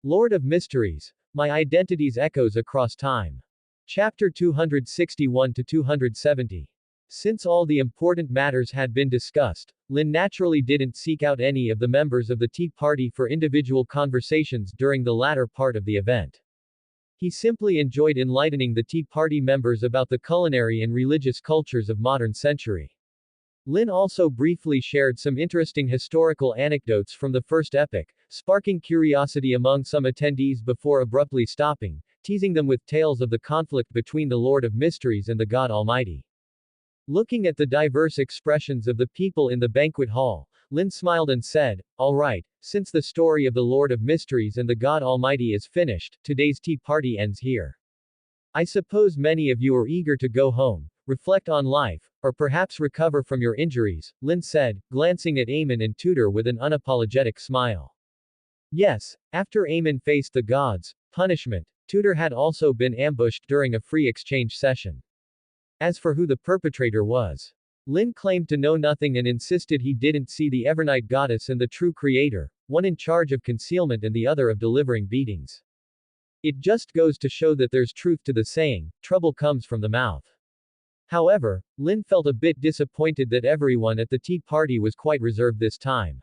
Lord of Mysteries. My Identities Echoes Across Time. Chapter 261 to 270. Since all the important matters had been discussed, Lynn naturally didn't seek out any of the members of the Tea Party for individual conversations during the latter part of the event. He simply enjoyed enlightening the Tea Party members about the culinary and religious cultures of modern century. Lynn also briefly shared some interesting historical anecdotes from the first epoch, sparking curiosity among some attendees before abruptly stopping, teasing them with tales of the conflict between the Lord of Mysteries and the God Almighty. Looking at the diverse expressions of the people in the banquet hall, Lynn smiled and said, "All right, since the story of the Lord of Mysteries and the God Almighty is finished, today's tea party ends here. I suppose many of you are eager to go home, reflect on life, or perhaps recover from your injuries," Lynn said, glancing at Amon and Tudor with an unapologetic smile. Yes, after Amon faced the gods' punishment, Tudor had also been ambushed during a free exchange session. As for who the perpetrator was, Lynn claimed to know nothing and insisted he didn't see the Evernight goddess and the true creator, one in charge of concealment and the other of delivering beatings. It just goes to show that there's truth to the saying, trouble comes from the mouth. However, Lynn felt a bit disappointed that everyone at the tea party was quite reserved this time.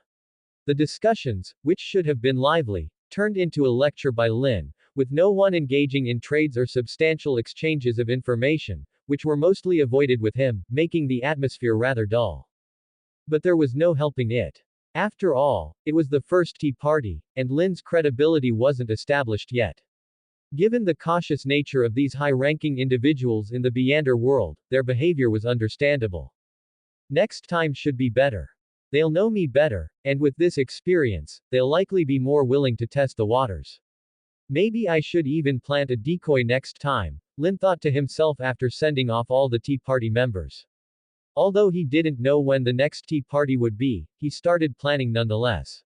The discussions, which should have been lively, turned into a lecture by Lynn, with no one engaging in trades or substantial exchanges of information, which were mostly avoided with him, making the atmosphere rather dull. But there was no helping it. After all, it was the first tea party, and Lynn's credibility wasn't established yet. Given the cautious nature of these high-ranking individuals in the Beyonder world, their behavior was understandable. Next time should be better. They'll know me better, and with this experience, they'll likely be more willing to test the waters. Maybe I should even plant a decoy next time, Lynn thought to himself after sending off all the tea party members. Although he didn't know when the next tea party would be, he started planning nonetheless.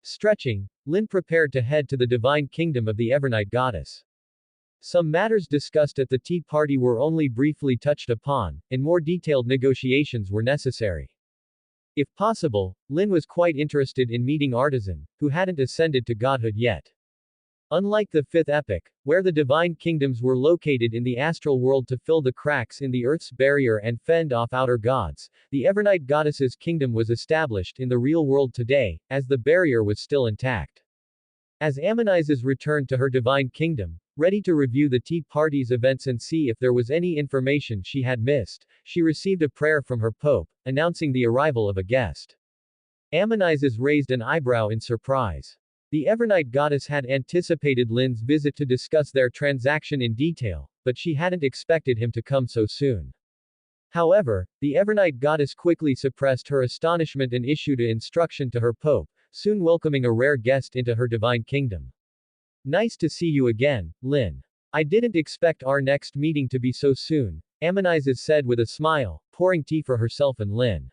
Stretching, Lynn prepared to head to the divine kingdom of the Evernight goddess. Some matters discussed at the tea party were only briefly touched upon, and more detailed negotiations were necessary. If possible, Lynn was quite interested in meeting Artisan, who hadn't ascended to godhood yet. Unlike the fifth epoch, where the divine kingdoms were located in the astral world to fill the cracks in the Earth's barrier and fend off outer gods, the Evernight goddess's kingdom was established in the real world today, as the barrier was still intact. As Amonizes returned to her divine kingdom, ready to review the tea party's events and see if there was any information she had missed, she received a prayer from her pope, announcing the arrival of a guest. Amonizes raised an eyebrow in surprise. The Evernight goddess had anticipated Lynn's visit to discuss their transaction in detail, but she hadn't expected him to come so soon. However, the Evernight goddess quickly suppressed her astonishment and issued an instruction to her pope, soon welcoming a rare guest into her divine kingdom. "Nice to see you again, Lynn. I didn't expect our next meeting to be so soon," Amonizes said with a smile, pouring tea for herself and Lynn.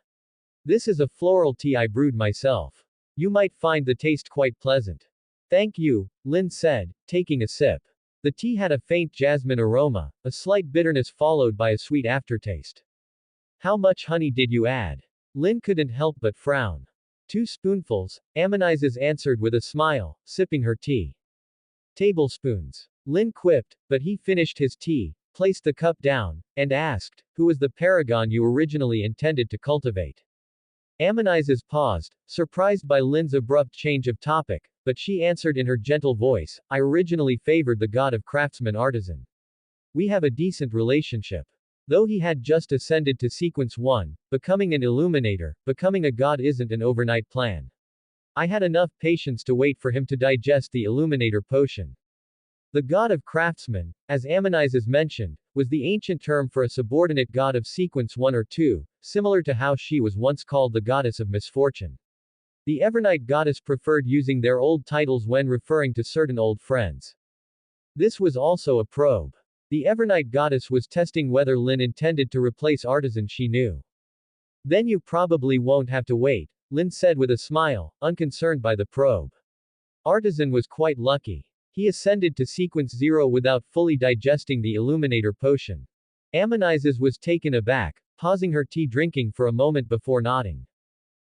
"This is a floral tea I brewed myself. You might find the taste quite pleasant." "Thank you," Lynn said, taking a sip. The tea had a faint jasmine aroma, a slight bitterness followed by a sweet aftertaste. "How much honey did you add?" Lynn couldn't help but frown. "2 spoonfuls, Amonizes answered with a smile, sipping her tea. "Tablespoons," Lynn quipped, but he finished his tea, placed the cup down, and asked, "Who was the paragon you originally intended to cultivate?" Amonizes paused, surprised by Lynn's abrupt change of topic, but she answered in her gentle voice, "I originally favored the god of craftsman Artisan. We have a decent relationship. Though he had just ascended to sequence 1, becoming an illuminator, becoming a god isn't an overnight plan. I had enough patience to wait for him to digest the illuminator potion." The god of craftsmen, as Amonizes mentioned, was the ancient term for a subordinate god of sequence 1 or 2, similar to how she was once called the goddess of misfortune. The Evernight goddess preferred using their old titles when referring to certain old friends. This was also a probe. The Evernight goddess was testing whether Lynn intended to replace Artisan she knew. "Then you probably won't have to wait," Lynn said with a smile, unconcerned by the probe. Artisan was quite lucky. He ascended to sequence 0 without fully digesting the illuminator potion. Amonizes was taken aback, pausing her tea drinking for a moment before nodding.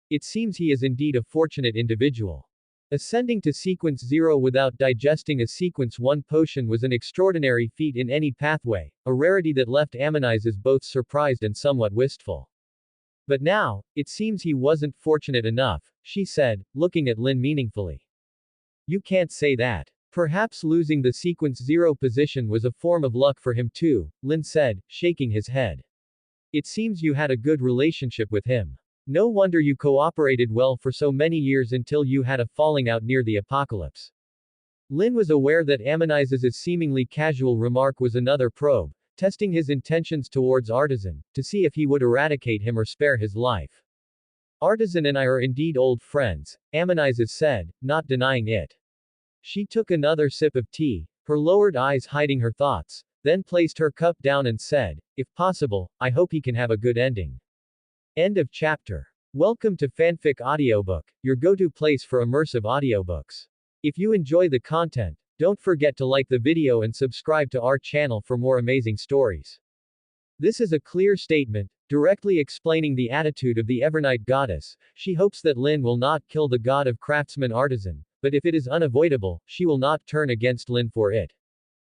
"It seems he is indeed a fortunate individual. Ascending to Sequence 0 without digesting a Sequence 1 potion was an extraordinary feat in any pathway, a rarity that left Ammonizes both surprised and somewhat wistful. But now, it seems he wasn't fortunate enough, she said, looking at Lynn meaningfully. You can't say that. Perhaps losing the Sequence 0 position was a form of luck for him too, Lynn said, shaking his head. It seems you had a good relationship with him. No wonder you cooperated well for so many years until you had a falling out near the apocalypse. Lynn was aware that Ammonizes' seemingly casual remark was another probe, testing his intentions towards Artisan, to see if he would eradicate him or spare his life. Artisan and I are indeed old friends, Ammonizes said, not denying it. She took another sip of tea, her lowered eyes hiding her thoughts, then placed her cup down and said, if possible, I hope he can have a good ending. End of chapter. Welcome to Fanfic Audiobook, your go-to place for immersive audiobooks. If you enjoy the content, don't forget to like the video and subscribe to our channel for more amazing stories. This is a clear statement, directly explaining the attitude of the Evernight goddess. She hopes that Lynn will not kill the god of craftsman Artisan, but if it is unavoidable, she will not turn against Lynn for it.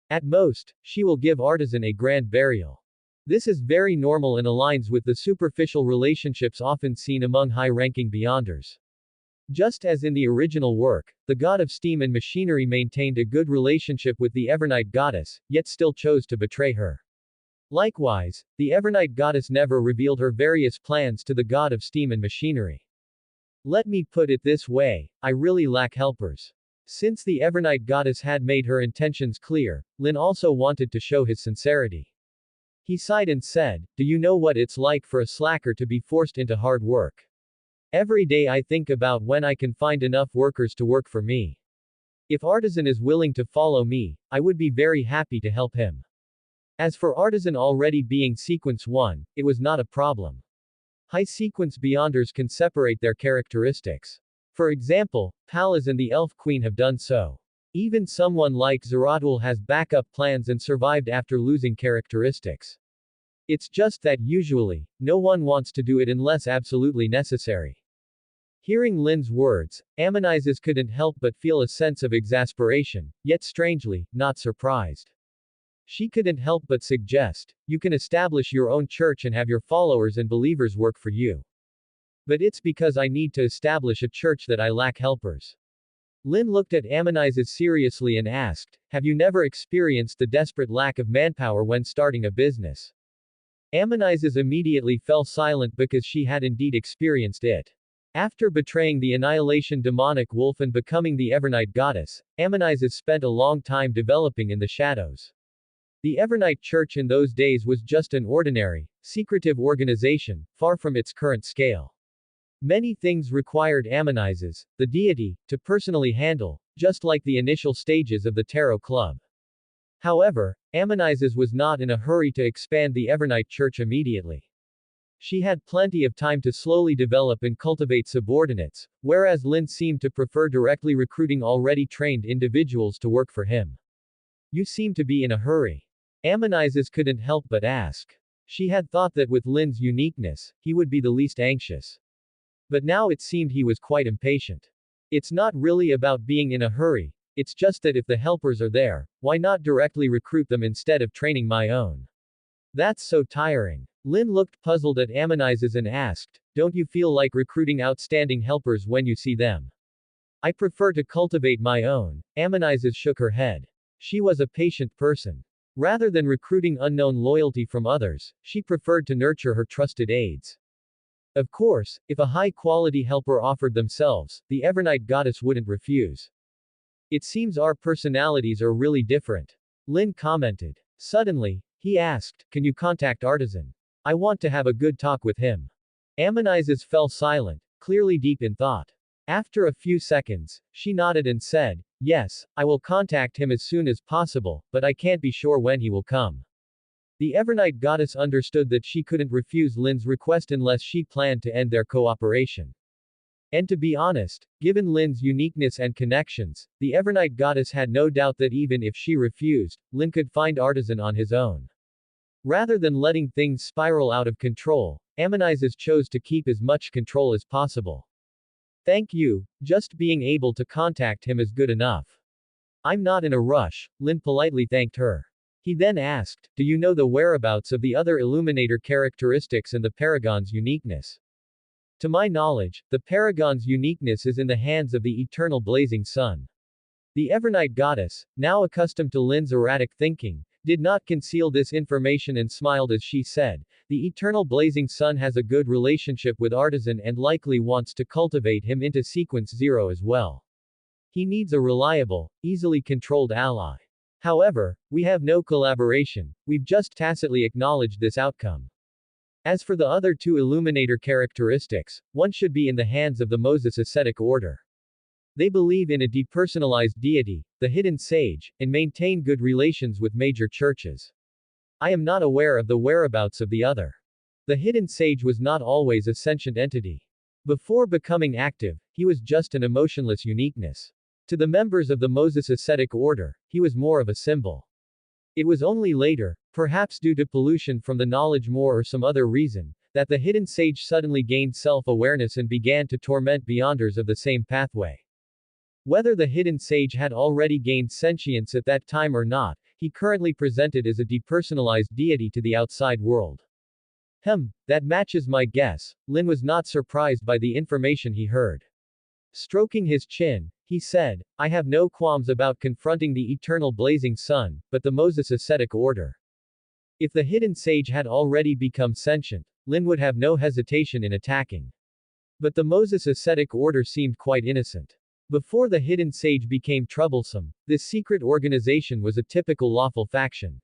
At most, she will give Artisan a grand burial. This is very normal and aligns with the superficial relationships often seen among high-ranking Beyonders. Just as in the original work, the god of steam and machinery maintained a good relationship with the Evernight goddess, yet still chose to betray her. Likewise, the Evernight goddess never revealed her various plans to the god of steam and machinery. Let me put it this way, I really lack helpers. Since the Evernight goddess had made her intentions clear, Lynn also wanted to show his sincerity. He sighed and said, do you know what it's like for a slacker to be forced into hard work? Every day I think about when I can find enough workers to work for me. If Artisan is willing to follow me, I would be very happy to help him. As for Artisan already being Sequence 1, it was not a problem. High Sequence Beyonders can separate their characteristics. For example, Pallas and the Elf Queen have done so. Even someone like Zeratul has backup plans and survived after losing characteristics. It's just that usually, no one wants to do it unless absolutely necessary. Hearing Lynn's words, Ammonizes couldn't help but feel a sense of exasperation, yet strangely, not surprised. She couldn't help but suggest, you can establish your own church and have your followers and believers work for you. But it's because I need to establish a church that I lack helpers. Lynn looked at Ammonizes seriously and asked, have you never experienced the desperate lack of manpower when starting a business? Ammonizes immediately fell silent because she had indeed experienced it. After betraying the Annihilation demonic wolf and becoming the Evernight goddess, Ammonizes spent a long time developing in the shadows. The Evernight Church in those days was just an ordinary, secretive organization, far from its current scale. Many things required Ammonizes, the deity, to personally handle, just like the initial stages of the Tarot Club. However, Ammonizes was not in a hurry to expand the Evernight Church immediately. She had plenty of time to slowly develop and cultivate subordinates, whereas Lynn seemed to prefer directly recruiting already trained individuals to work for him. You seem to be in a hurry. Ammonizes couldn't help but ask. She had thought that with Lynn's uniqueness, he would be the least anxious. But now it seemed he was quite impatient. It's not really about being in a hurry, it's just that if the helpers are there, why not directly recruit them instead of training my own? That's so tiring. Lynn looked puzzled at Ammonizes and asked, don't you feel like recruiting outstanding helpers when you see them? I prefer to cultivate my own. Ammonizes shook her head. She was a patient person. Rather than recruiting unknown loyalty from others, she preferred to nurture her trusted aides. Of course, if a high-quality helper offered themselves, the Evernight goddess wouldn't refuse. It seems our personalities are really different. Lynn commented. Suddenly, he asked, can you contact Artisan? I want to have a good talk with him. Ammonizes fell silent, clearly deep in thought. After a few seconds, she nodded and said, yes, I will contact him as soon as possible, but I can't be sure when he will come. The Evernight goddess understood that she couldn't refuse Lynn's request unless she planned to end their cooperation. And to be honest, given Lynn's uniqueness and connections, the Evernight goddess had no doubt that even if she refused, Lynn could find Artisan on his own. Rather than letting things spiral out of control, Ammonizes chose to keep as much control as possible. Thank you, just being able to contact him is good enough. I'm not in a rush, Lynn politely thanked her. He then asked, do you know the whereabouts of the other Illuminator characteristics and the Paragon's uniqueness? To my knowledge, the Paragon's uniqueness is in the hands of the eternal blazing sun. The Evernight goddess, now accustomed to Lynn's erratic thinking, did not conceal this information and smiled as she said, the eternal blazing sun has a good relationship with Artisan and likely wants to cultivate him into Sequence Zero as well. He needs a reliable, easily controlled ally. However, we have no collaboration, we've just tacitly acknowledged this outcome. As for the other two Illuminator characteristics, one should be in the hands of the Moses Ascetic Order. They believe in a depersonalized deity, the hidden sage, and maintain good relations with major churches. I am not aware of the whereabouts of the other. The hidden sage was not always a sentient entity. Before becoming active, he was just an emotionless uniqueness. To the members of the Moses Ascetic Order, he was more of a symbol. It was only later, perhaps due to pollution from the knowledge more or some other reason, that the hidden sage suddenly gained self-awareness and began to torment beyonders of the same pathway. Whether the hidden sage had already gained sentience at that time or not, he currently presented as a depersonalized deity to the outside world. That matches my guess. Lynn was not surprised by the information he heard. Stroking his chin, he said, I have no qualms about confronting the eternal blazing sun, but the Moses Ascetic Order. If the hidden sage had already become sentient, Lynn would have no hesitation in attacking. But the Moses Ascetic Order seemed quite innocent. Before the hidden sage became troublesome, this secret organization was a typical lawful faction.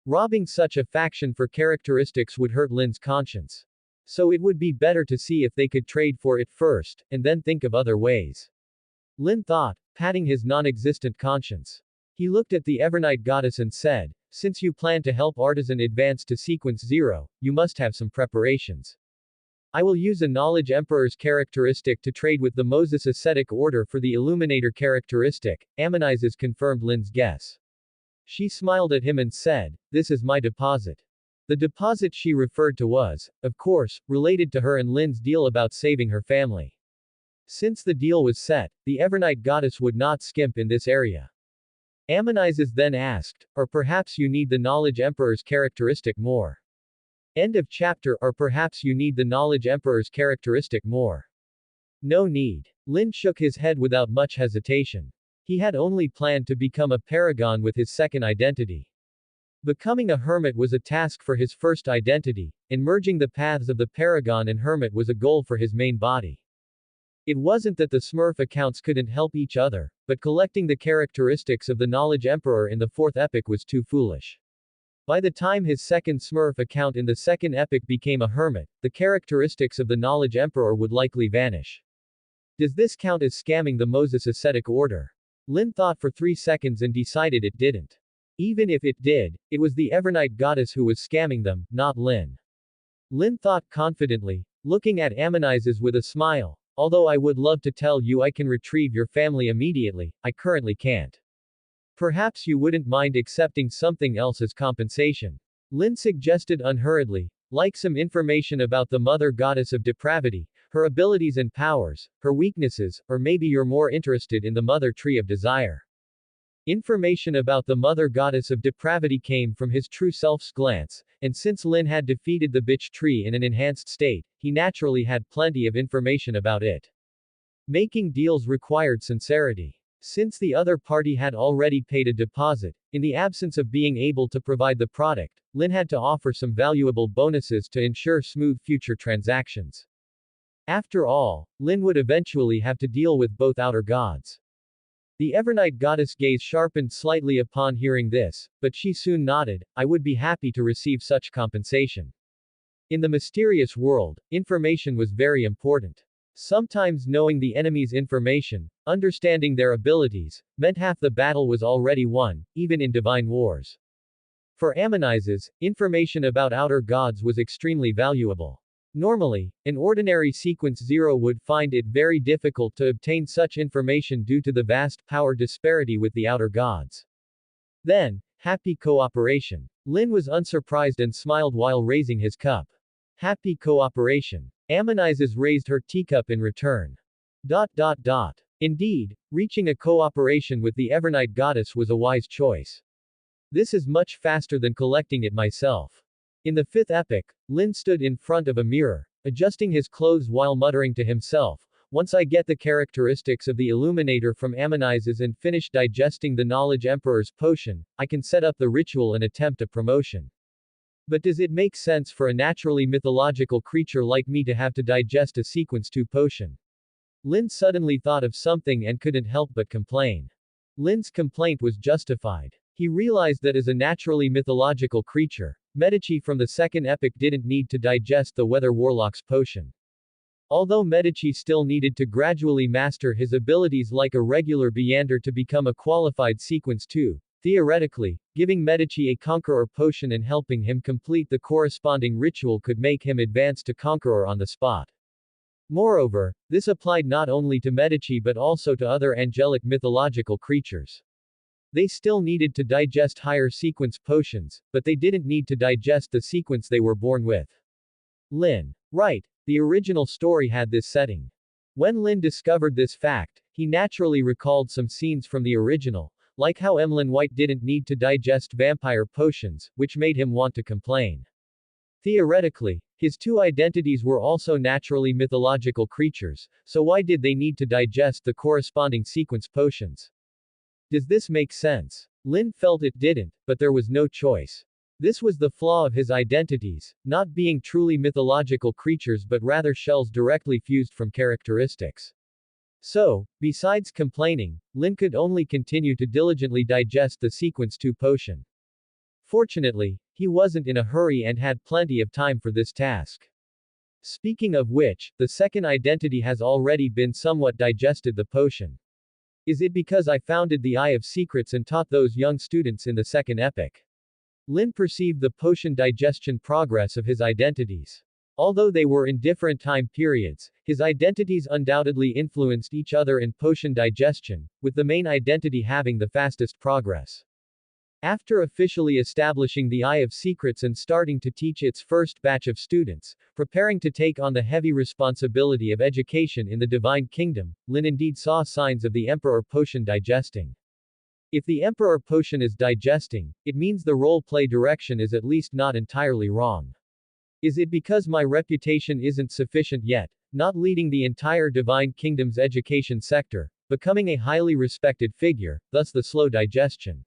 Robbing such a faction for characteristics would hurt Lynn's conscience. So it would be better to see if they could trade for it first, and then think of other ways. Lynn thought, patting his non-existent conscience. He looked at the Evernight goddess and said, since you plan to help Artisan advance to Sequence Zero, you must have some preparations. I will use a Knowledge Emperor's characteristic to trade with the Moses Ascetic Order for the Illuminator characteristic, Amonizes confirmed Lynn's guess. She smiled at him and said, this is my deposit. The deposit she referred to was, of course, related to her and Lynn's deal about saving her family. Since the deal was set, the Evernight goddess would not skimp in this area. Amonizes then asked, or perhaps you need the Knowledge Emperor's characteristic more. End of chapter. Or perhaps you need the Knowledge Emperor's characteristic more. No need. Lynn shook his head without much hesitation. He had only planned to become a paragon with his second identity. Becoming a hermit was a task for his first identity, and merging the paths of the paragon and hermit was a goal for his main body. It wasn't that the Smurf accounts couldn't help each other, but collecting the characteristics of the Knowledge Emperor in the fourth epic was too foolish. By the time his second Smurf account in the second epic became a hermit, the characteristics of the Knowledge Emperor would likely vanish. Does this count as scamming the Moses Ascetic Order? Lynn thought for 3 seconds and decided it didn't. Even if it did, it was the Evernight goddess who was scamming them, not Lynn. Lynn thought confidently, looking at Amonizes with a smile. Although I would love to tell you I can retrieve your family immediately, I currently can't. Perhaps you wouldn't mind accepting something else as compensation. Lynn suggested unhurriedly, like some information about the Mother Goddess of Depravity, her abilities and powers, her weaknesses, or maybe you're more interested in the Mother Tree of Desire. Information about the Mother Goddess of Depravity came from his true self's glance, and since Lynn had defeated the bitch tree in an enhanced state, he naturally had plenty of information about it. Making deals required sincerity. Since the other party had already paid a deposit, in the absence of being able to provide the product, Lynn had to offer some valuable bonuses to ensure smooth future transactions. After all, Lynn would eventually have to deal with both outer gods. The Evernight goddess gaze sharpened slightly upon hearing this, but she soon nodded, I would be happy to receive such compensation. In the mysterious world, information was very important. Sometimes knowing the enemy's information, understanding their abilities, meant half the battle was already won, even in divine wars. For Amonizes, information about outer gods was extremely valuable. Normally, an ordinary Sequence Zero would find it very difficult to obtain such information due to the vast power disparity with the outer gods. Then, happy cooperation. Lynn was unsurprised and smiled while raising his cup. Happy cooperation. Amonizes raised her teacup in return. Indeed, reaching a cooperation with the Evernight goddess was a wise choice. This is much faster than collecting it myself. In the fifth epic, Lynn stood in front of a mirror, adjusting his clothes while muttering to himself, once I get the characteristics of the Illuminator from Amonizes and finish digesting the Knowledge Emperor's potion, I can set up the ritual and attempt a promotion. But does it make sense for a naturally mythological creature like me to have to digest a Sequence 2 potion? Lynn suddenly thought of something and couldn't help but complain. Lynn's complaint was justified. He realized that as a naturally mythological creature, Medici from the second epic didn't need to digest the Weather Warlock's potion. Although Medici still needed to gradually master his abilities like a regular Beyander to become a qualified Sequence 2, theoretically, giving Medici a Conqueror potion and helping him complete the corresponding ritual could make him advance to Conqueror on the spot. Moreover, this applied not only to Medici but also to other angelic mythological creatures. They still needed to digest higher sequence potions, but they didn't need to digest the sequence they were born with. Lynn. Right, the original story had this setting. When Lynn discovered this fact, he naturally recalled some scenes from the original, like how Emlyn White didn't need to digest vampire potions, which made him want to complain. Theoretically, his two identities were also naturally mythological creatures, so why did they need to digest the corresponding sequence potions? Does this make sense? Lynn felt it didn't, but there was no choice. This was the flaw of his identities, not being truly mythological creatures but rather shells directly fused from characteristics. So, besides complaining, Lynn could only continue to diligently digest the Sequence 2 potion. Fortunately, he wasn't in a hurry and had plenty of time for this task. Speaking of which, the second identity has already been somewhat digested the potion. Is it because I founded the Eye of Secrets and taught those young students in the second epic? Lynn perceived the potion digestion progress of his identities. Although they were in different time periods, his identities undoubtedly influenced each other in potion digestion, with the main identity having the fastest progress. After officially establishing the Eye of Secrets and starting to teach its first batch of students, preparing to take on the heavy responsibility of education in the Divine Kingdom, Lynn indeed saw signs of the Emperor potion digesting. If the Emperor potion is digesting, it means the role-play direction is at least not entirely wrong. Is it because my reputation isn't sufficient yet, not leading the entire Divine Kingdom's education sector, becoming a highly respected figure, thus the slow digestion?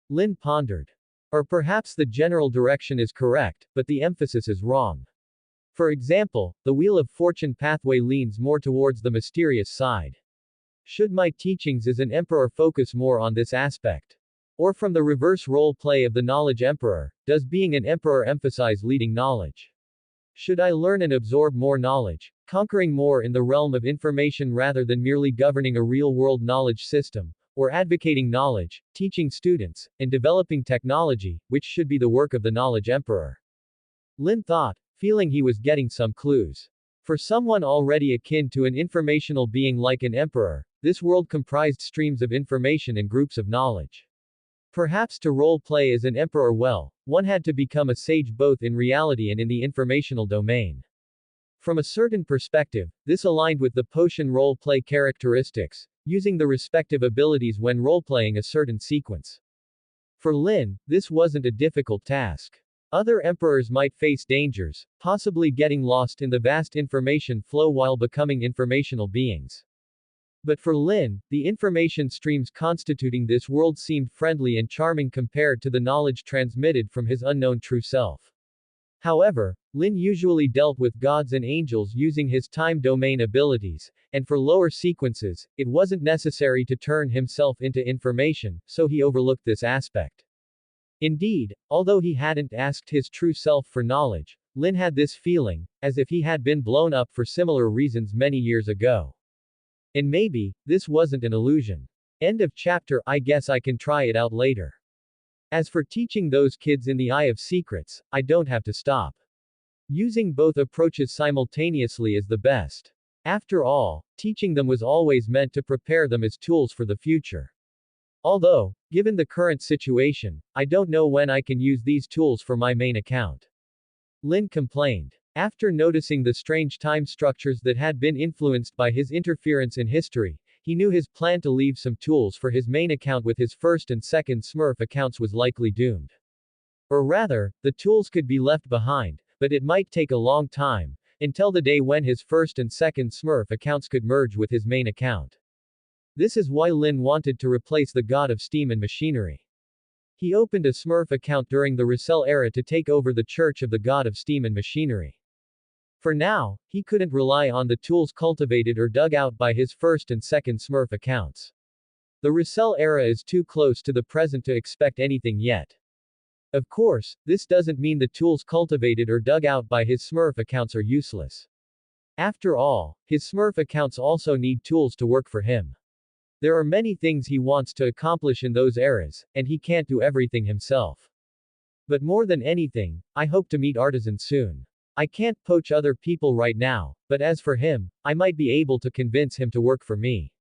Lynn pondered. Or perhaps the general direction is correct, but the emphasis is wrong. For example, the Wheel of Fortune pathway leans more towards the mysterious side. Should my teachings as an emperor focus more on this aspect? Or from the reverse role play of the Knowledge Emperor, does being an emperor emphasize leading knowledge? Should I learn and absorb more knowledge, conquering more in the realm of information rather than merely governing a real-world knowledge system, or advocating knowledge, teaching students, and developing technology, which should be the work of the Knowledge Emperor? Lynn thought, feeling he was getting some clues. For someone already akin to an informational being like an emperor, this world comprised streams of information and groups of knowledge. Perhaps to role-play as an emperor well, one had to become a sage both in reality and in the informational domain. From a certain perspective, this aligned with the potion role-play characteristics, using the respective abilities when role-playing a certain sequence. For Lynn, this wasn't a difficult task. Other emperors might face dangers, possibly getting lost in the vast information flow while becoming informational beings. But for Lynn, the information streams constituting this world seemed friendly and charming compared to the knowledge transmitted from his unknown true self. However, Lynn usually dealt with gods and angels using his time domain abilities, and for lower sequences, it wasn't necessary to turn himself into information, so he overlooked this aspect. Indeed, although he hadn't asked his true self for knowledge, Lynn had this feeling, as if he had been blown up for similar reasons many years ago. And maybe, this wasn't an illusion. End of chapter. I guess I can try it out later. As for teaching those kids in the Eye of Secrets, I don't have to stop. Using both approaches simultaneously is the best. After all, teaching them was always meant to prepare them as tools for the future. Although, given the current situation, I don't know when I can use these tools for my main account. Lynn complained. After noticing the strange time structures that had been influenced by his interference in history, he knew his plan to leave some tools for his main account with his first and second Smurf accounts was likely doomed. Or rather, the tools could be left behind, but it might take a long time, until the day when his first and second Smurf accounts could merge with his main account. This is why Lynn wanted to replace the god of steam and machinery. He opened a Smurf account during the Russell era to take over the Church of the God of Steam and Machinery. For now, he couldn't rely on the tools cultivated or dug out by his first and second Smurf accounts. The Russell era is too close to the present to expect anything yet. Of course, this doesn't mean the tools cultivated or dug out by his Smurf accounts are useless. After all, his Smurf accounts also need tools to work for him. There are many things he wants to accomplish in those eras, and he can't do everything himself. But more than anything, I hope to meet artisans soon. I can't poach other people right now, but as for him, I might be able to convince him to work for me.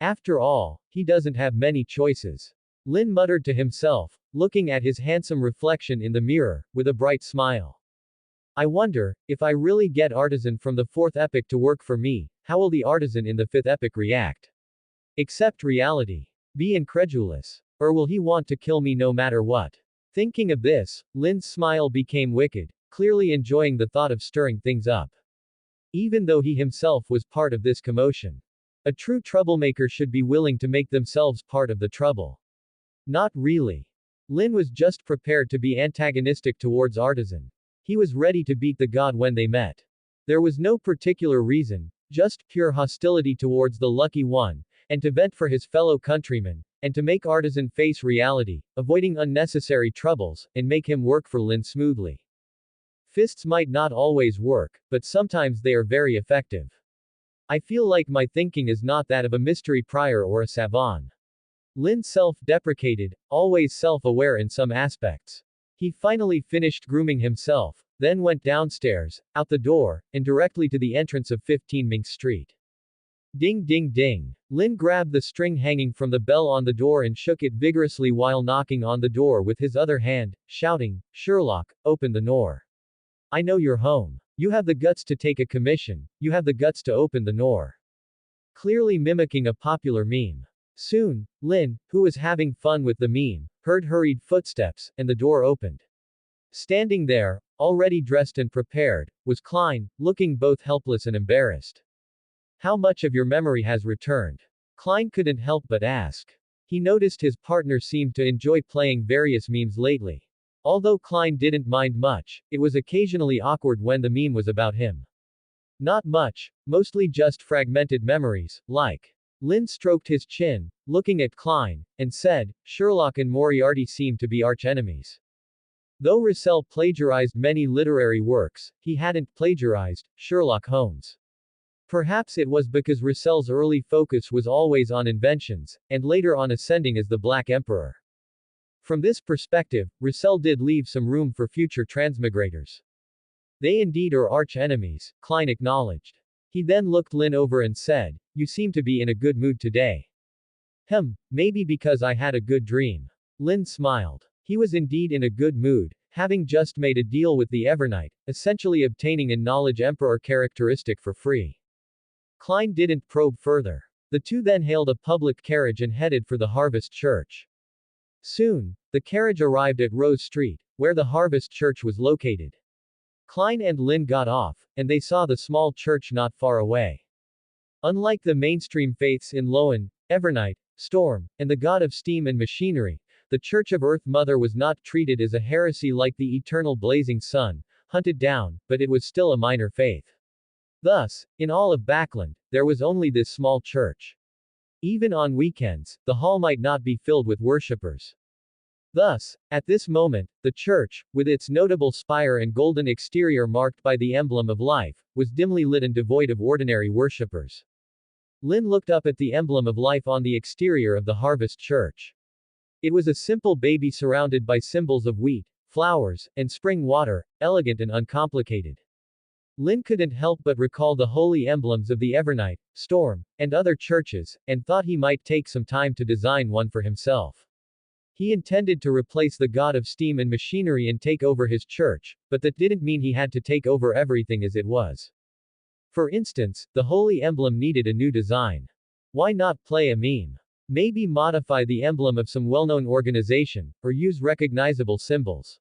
After all, he doesn't have many choices. Lynn muttered to himself, looking at his handsome reflection in the mirror, with a bright smile. I wonder, if I really get artisan from the fourth epoch to work for me, how will the artisan in the fifth epoch react? Accept reality. Be incredulous. Or will he want to kill me no matter what? Thinking of this, Lynn's smile became wicked, clearly enjoying the thought of stirring things up. Even though he himself was part of this commotion. A true troublemaker should be willing to make themselves part of the trouble. Not really. Lynn was just prepared to be antagonistic towards Artisan. He was ready to beat the god when they met. There was no particular reason, just pure hostility towards the lucky one, and to vent for his fellow countrymen, and to make Artisan face reality, avoiding unnecessary troubles, and make him work for Lynn smoothly. Fists might not always work, but sometimes they are very effective. I feel like my thinking is not that of a mystery prior or a savant. Lynn self-deprecated, always self-aware in some aspects. He finally finished grooming himself, then went downstairs, out the door, and directly to the entrance of 15 Mink Street. Ding ding ding. Lynn grabbed the string hanging from the bell on the door and shook it vigorously while knocking on the door with his other hand, shouting, "Sherlock, open the door. I know you're home. You have the guts to take a commission, you have the guts to open the door." Clearly mimicking a popular meme. Soon, Lynn, who was having fun with the meme, heard hurried footsteps, and the door opened. Standing there, already dressed and prepared, was Klein, looking both helpless and embarrassed. "How much of your memory has returned?" Klein couldn't help but ask. He noticed his partner seemed to enjoy playing various memes lately. Although Klein didn't mind much, it was occasionally awkward when the meme was about him. Not much, mostly just fragmented memories, like. Lynn stroked his chin, looking at Klein, and said, "Sherlock and Moriarty seem to be arch-enemies." Though Russell plagiarized many literary works, he hadn't plagiarized Sherlock Holmes. Perhaps it was because Russell's early focus was always on inventions, and later on ascending as the Black Emperor. From this perspective, Russell did leave some room for future transmigrators. They indeed are arch-enemies, Klein acknowledged. He then looked Lynn over and said, "You seem to be in a good mood today." Maybe because I had a good dream. Lynn smiled. He was indeed in a good mood, having just made a deal with the Evernight, essentially obtaining a knowledge emperor characteristic for free. Klein didn't probe further. The two then hailed a public carriage and headed for the Harvest Church. Soon, the carriage arrived at Rose Street, where the Harvest Church was located. Klein and Lynn got off, and they saw the small church not far away. Unlike the mainstream faiths in Loan, Evernight, Storm, and the God of Steam and Machinery, the Church of Earth Mother was not treated as a heresy like the eternal blazing sun, hunted down, but it was still a minor faith. Thus, in all of Backland, there was only this small church. Even on weekends, the hall might not be filled with worshippers. Thus, at this moment, the church, with its notable spire and golden exterior marked by the emblem of life, was dimly lit and devoid of ordinary worshippers. Lynn looked up at the emblem of life on the exterior of the Harvest Church. It was a simple baby surrounded by symbols of wheat, flowers, and spring water, elegant and uncomplicated. Lynn couldn't help but recall the holy emblems of the Evernight, Storm, and other churches, and thought he might take some time to design one for himself. He intended to replace the god of steam and machinery and take over his church, but that didn't mean he had to take over everything as it was. For instance, the holy emblem needed a new design. Why not play a meme? Maybe modify the emblem of some well-known organization, or use recognizable symbols.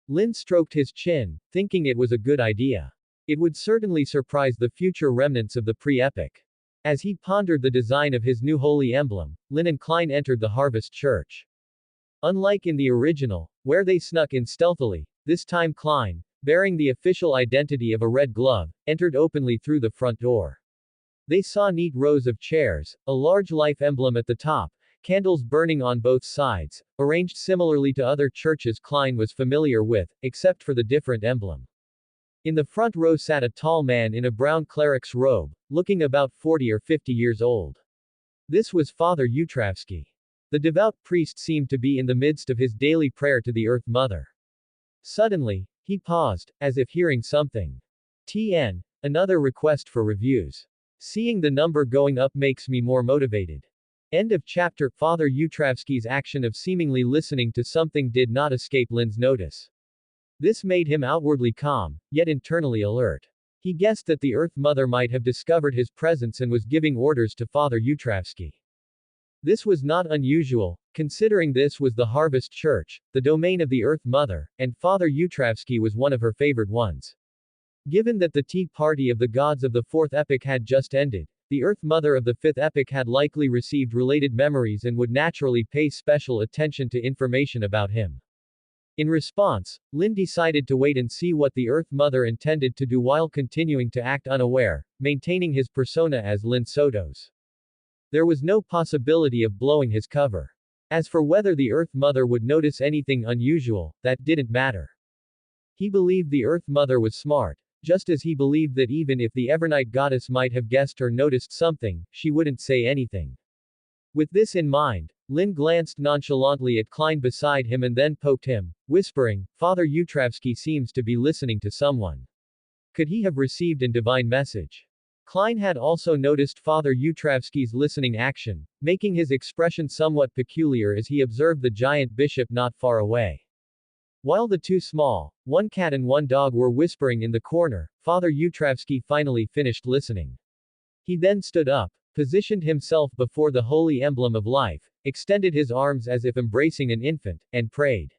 Lynn stroked his chin, thinking it was a good idea. It would certainly surprise the future remnants of the pre-epic. As he pondered the design of his new holy emblem, Lynn and Klein entered the Harvest Church. Unlike in the original, where they snuck in stealthily, this time Klein, bearing the official identity of a red glove, entered openly through the front door. They saw neat rows of chairs, a large life emblem at the top, candles burning on both sides, arranged similarly to other churches Klein was familiar with, except for the different emblem. In the front row sat a tall man in a brown cleric's robe, looking about 40 or 50 years old. This was Father Utravsky. The devout priest seemed to be in the midst of his daily prayer to the Earth Mother. Suddenly, he paused, as if hearing something. TN. Another request for reviews. Seeing the number going up makes me more motivated. End of chapter. Father Utravsky's action of seemingly listening to something did not escape Lynn's notice. This made him outwardly calm, yet internally alert. He guessed that the Earth Mother might have discovered his presence and was giving orders to Father Utravsky. This was not unusual, considering this was the Harvest Church, the domain of the Earth Mother, and Father Utravsky was one of her favored ones. Given that the tea party of the gods of the fourth epic had just ended, the Earth Mother of the fifth epic had likely received related memories and would naturally pay special attention to information about him. In response, Lynn decided to wait and see what the Earth Mother intended to do while continuing to act unaware, maintaining his persona as Lynn Sotos. There was no possibility of blowing his cover. As for whether the Earth Mother would notice anything unusual, that didn't matter. He believed the Earth Mother was smart, just as he believed that even if the Evernight goddess might have guessed or noticed something, she wouldn't say anything. With this in mind, Lynn glanced nonchalantly at Klein beside him and then poked him, whispering, "Father Utravsky seems to be listening to someone. Could he have received a divine message?" Klein had also noticed Father Utravsky's listening action, making his expression somewhat peculiar as he observed the giant bishop not far away. While the two small, one cat and one dog were whispering in the corner, Father Utravsky finally finished listening. He then stood up, positioned himself before the holy emblem of life, extended his arms as if embracing an infant, and prayed.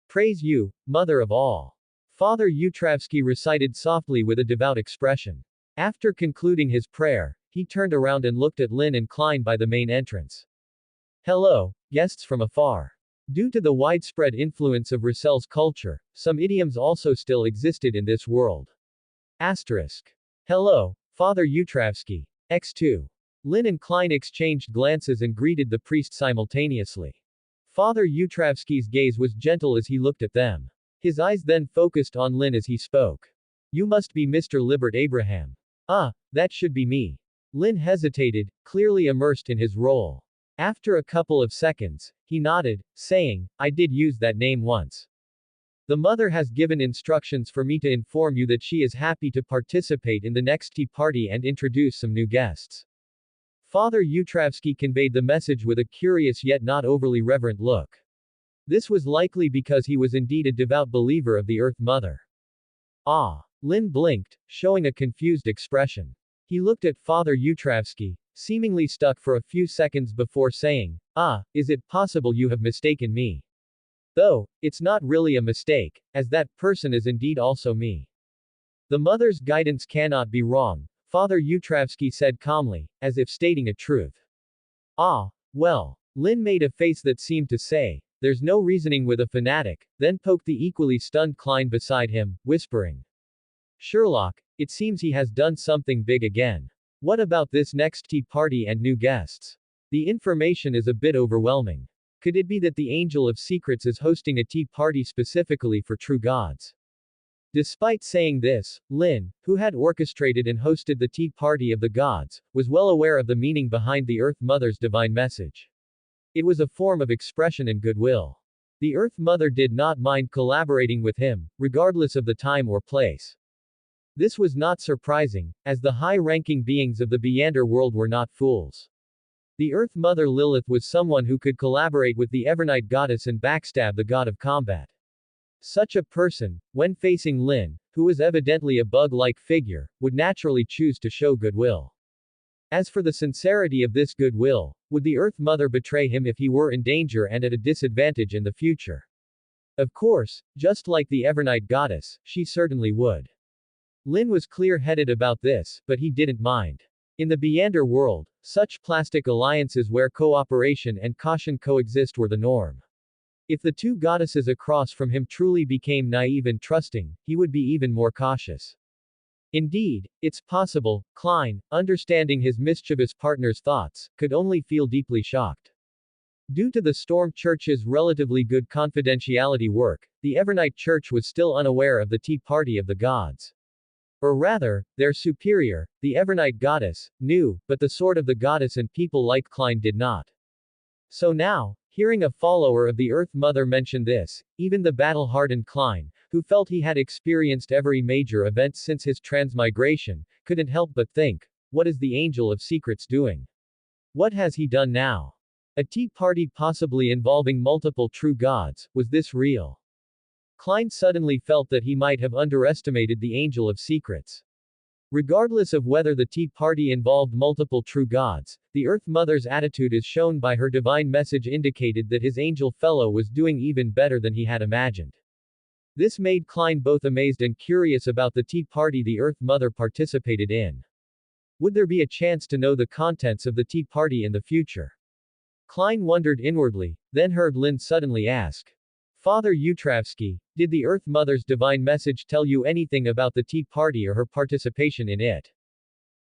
"Praise you, Mother of all." Father Utravsky recited softly with a devout expression. After concluding his prayer, he turned around and looked at Lynn and Klein by the main entrance. "Hello, guests from afar." Due to the widespread influence of Russell's culture, some idioms also still existed in this world. Asterisk. "Hello, Father Utravsky. X2. Lynn and Klein exchanged glances and greeted the priest simultaneously. Father Utravsky's gaze was gentle as he looked at them. His eyes then focused on Lynn as he spoke. "You must be Mr. Libert Abraham." "Ah, that should be me." Lynn hesitated, clearly immersed in his role. After a couple of seconds, he nodded, saying, "I did use that name once. The mother has given instructions for me to inform you that she is happy to participate in the next tea party and introduce some new guests." Father Utravsky conveyed the message with a curious yet not overly reverent look. This was likely because he was indeed a devout believer of the Earth Mother. "Ah." Lynn blinked, showing a confused expression. He looked at Father Utravsky, seemingly stuck for a few seconds before saying, "Ah, is it possible you have mistaken me? Though, it's not really a mistake, as that person is indeed also me. The mother's guidance cannot be wrong," Father Utravsky said calmly, as if stating a truth. "Ah, well." Lynn made a face that seemed to say, "There's no reasoning with a fanatic," then poked the equally stunned Klein beside him, whispering, "Sherlock, it seems he has done something big again. What about this next tea party and new guests? The information is a bit overwhelming. Could it be that the Angel of Secrets is hosting a tea party specifically for true gods?" Despite saying this, Lynn, who had orchestrated and hosted the tea party of the gods, was well aware of the meaning behind the Earth Mother's divine message. It was a form of expression and goodwill. The Earth Mother did not mind collaborating with him, regardless of the time or place. This was not surprising, as the high-ranking beings of the Beyonder world were not fools. The Earth Mother Lilith was someone who could collaborate with the Evernight goddess and backstab the god of combat. Such a person, when facing Lynn, who was evidently a bug-like figure, would naturally choose to show goodwill. As for the sincerity of this goodwill, would the Earth Mother betray him if he were in danger and at a disadvantage in the future? Of course, just like the Evernight goddess, she certainly would. Lynn was clear-headed about this, but he didn't mind. In the Beyonder world, such plastic alliances where cooperation and caution coexist were the norm. If the two goddesses across from him truly became naive and trusting, he would be even more cautious. Indeed, it's possible, Klein, understanding his mischievous partner's thoughts, could only feel deeply shocked. Due to the Storm Church's relatively good confidentiality work, the Evernight Church was still unaware of the Tea Party of the gods. Or rather, their superior, the Evernight goddess, knew, but the sword of the goddess and people like Klein did not. So now, hearing a follower of the Earth Mother mention this, even the battle-hardened Klein, who felt he had experienced every major event since his transmigration, couldn't help but think, what is the Angel of Secrets doing? What has he done now? A tea party possibly involving multiple true gods, was this real? Klein suddenly felt that he might have underestimated the Angel of Secrets. Regardless of whether the tea party involved multiple true gods, the Earth Mother's attitude as shown by her divine message indicated that his angel fellow was doing even better than he had imagined. This made Klein both amazed and curious about the tea party the Earth Mother participated in. Would there be a chance to know the contents of the tea party in the future? Klein wondered inwardly, then heard Lynn suddenly ask. Father Utravsky, did the Earth Mother's divine message tell you anything about the tea party or her participation in it?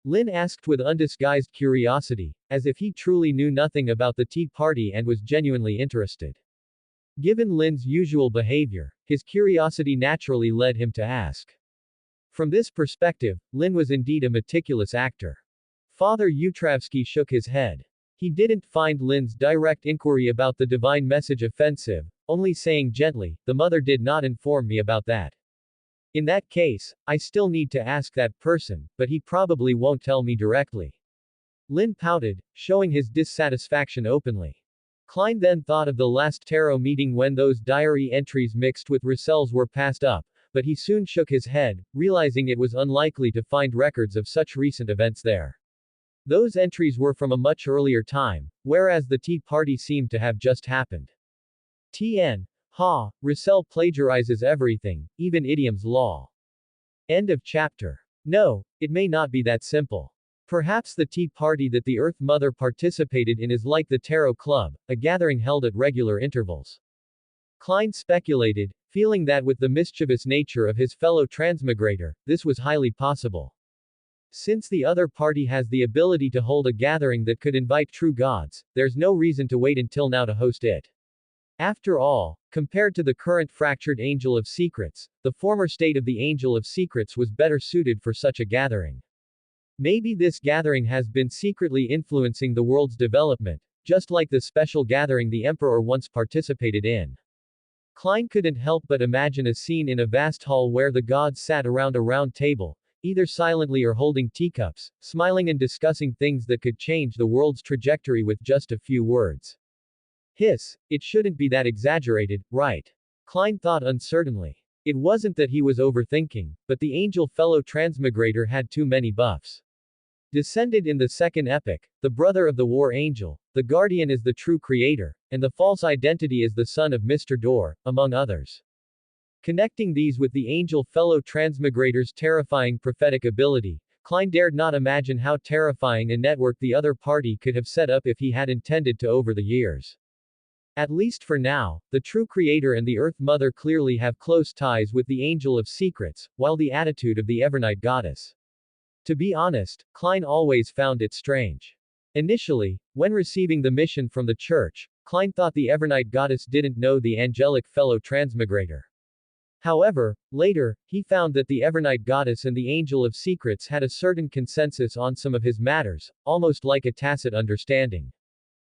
Lynn asked with undisguised curiosity, as if he truly knew nothing about the tea party and was genuinely interested. Given Lynn's usual behavior, his curiosity naturally led him to ask. From this perspective, Lynn was indeed a meticulous actor. Father Utravsky shook his head. He didn't find Lynn's direct inquiry about the divine message offensive, only saying gently, the mother did not inform me about that. In that case, I still need to ask that person, but he probably won't tell me directly. Lynn pouted, showing his dissatisfaction openly. Klein then thought of the last tarot meeting when those diary entries mixed with Russell's were passed up, but he soon shook his head, realizing it was unlikely to find records of such recent events there. Those entries were from a much earlier time, whereas the tea party seemed to have just happened. Russell plagiarizes everything, even idiom's law. End of chapter. No, it may not be that simple. Perhaps the tea party that the Earth Mother participated in is like the Tarot Club, a gathering held at regular intervals. Klein speculated, feeling that with the mischievous nature of his fellow transmigrator, this was highly possible. Since the other party has the ability to hold a gathering that could invite true gods, there's no reason to wait until now to host it. After all, compared to the current fractured Angel of Secrets, the former state of the Angel of Secrets was better suited for such a gathering. Maybe this gathering has been secretly influencing the world's development, just like the special gathering the Emperor once participated in. Klein couldn't help but imagine a scene in a vast hall where the gods sat around a round table, either silently or holding teacups, smiling and discussing things that could change the world's trajectory with just a few words. It shouldn't be that exaggerated, right? Klein thought uncertainly. It wasn't that he was overthinking, but the angel fellow transmigrator had too many buffs. Descended in the second epoch, the brother of the war angel, the guardian is the true creator, and the false identity is the son of Mr. Door, among others. Connecting these with the angel fellow transmigrator's terrifying prophetic ability, Klein dared not imagine how terrifying a network the other party could have set up if he had intended to over the years. At least for now, the true creator and the Earth Mother clearly have close ties with the Angel of Secrets, while the attitude of the Evernight goddess. To be honest, Klein always found it strange. Initially, when receiving the mission from the church, Klein thought the Evernight goddess didn't know the angelic fellow transmigrator. However, later, he found that the Evernight goddess and the Angel of Secrets had a certain consensus on some of his matters, almost like a tacit understanding.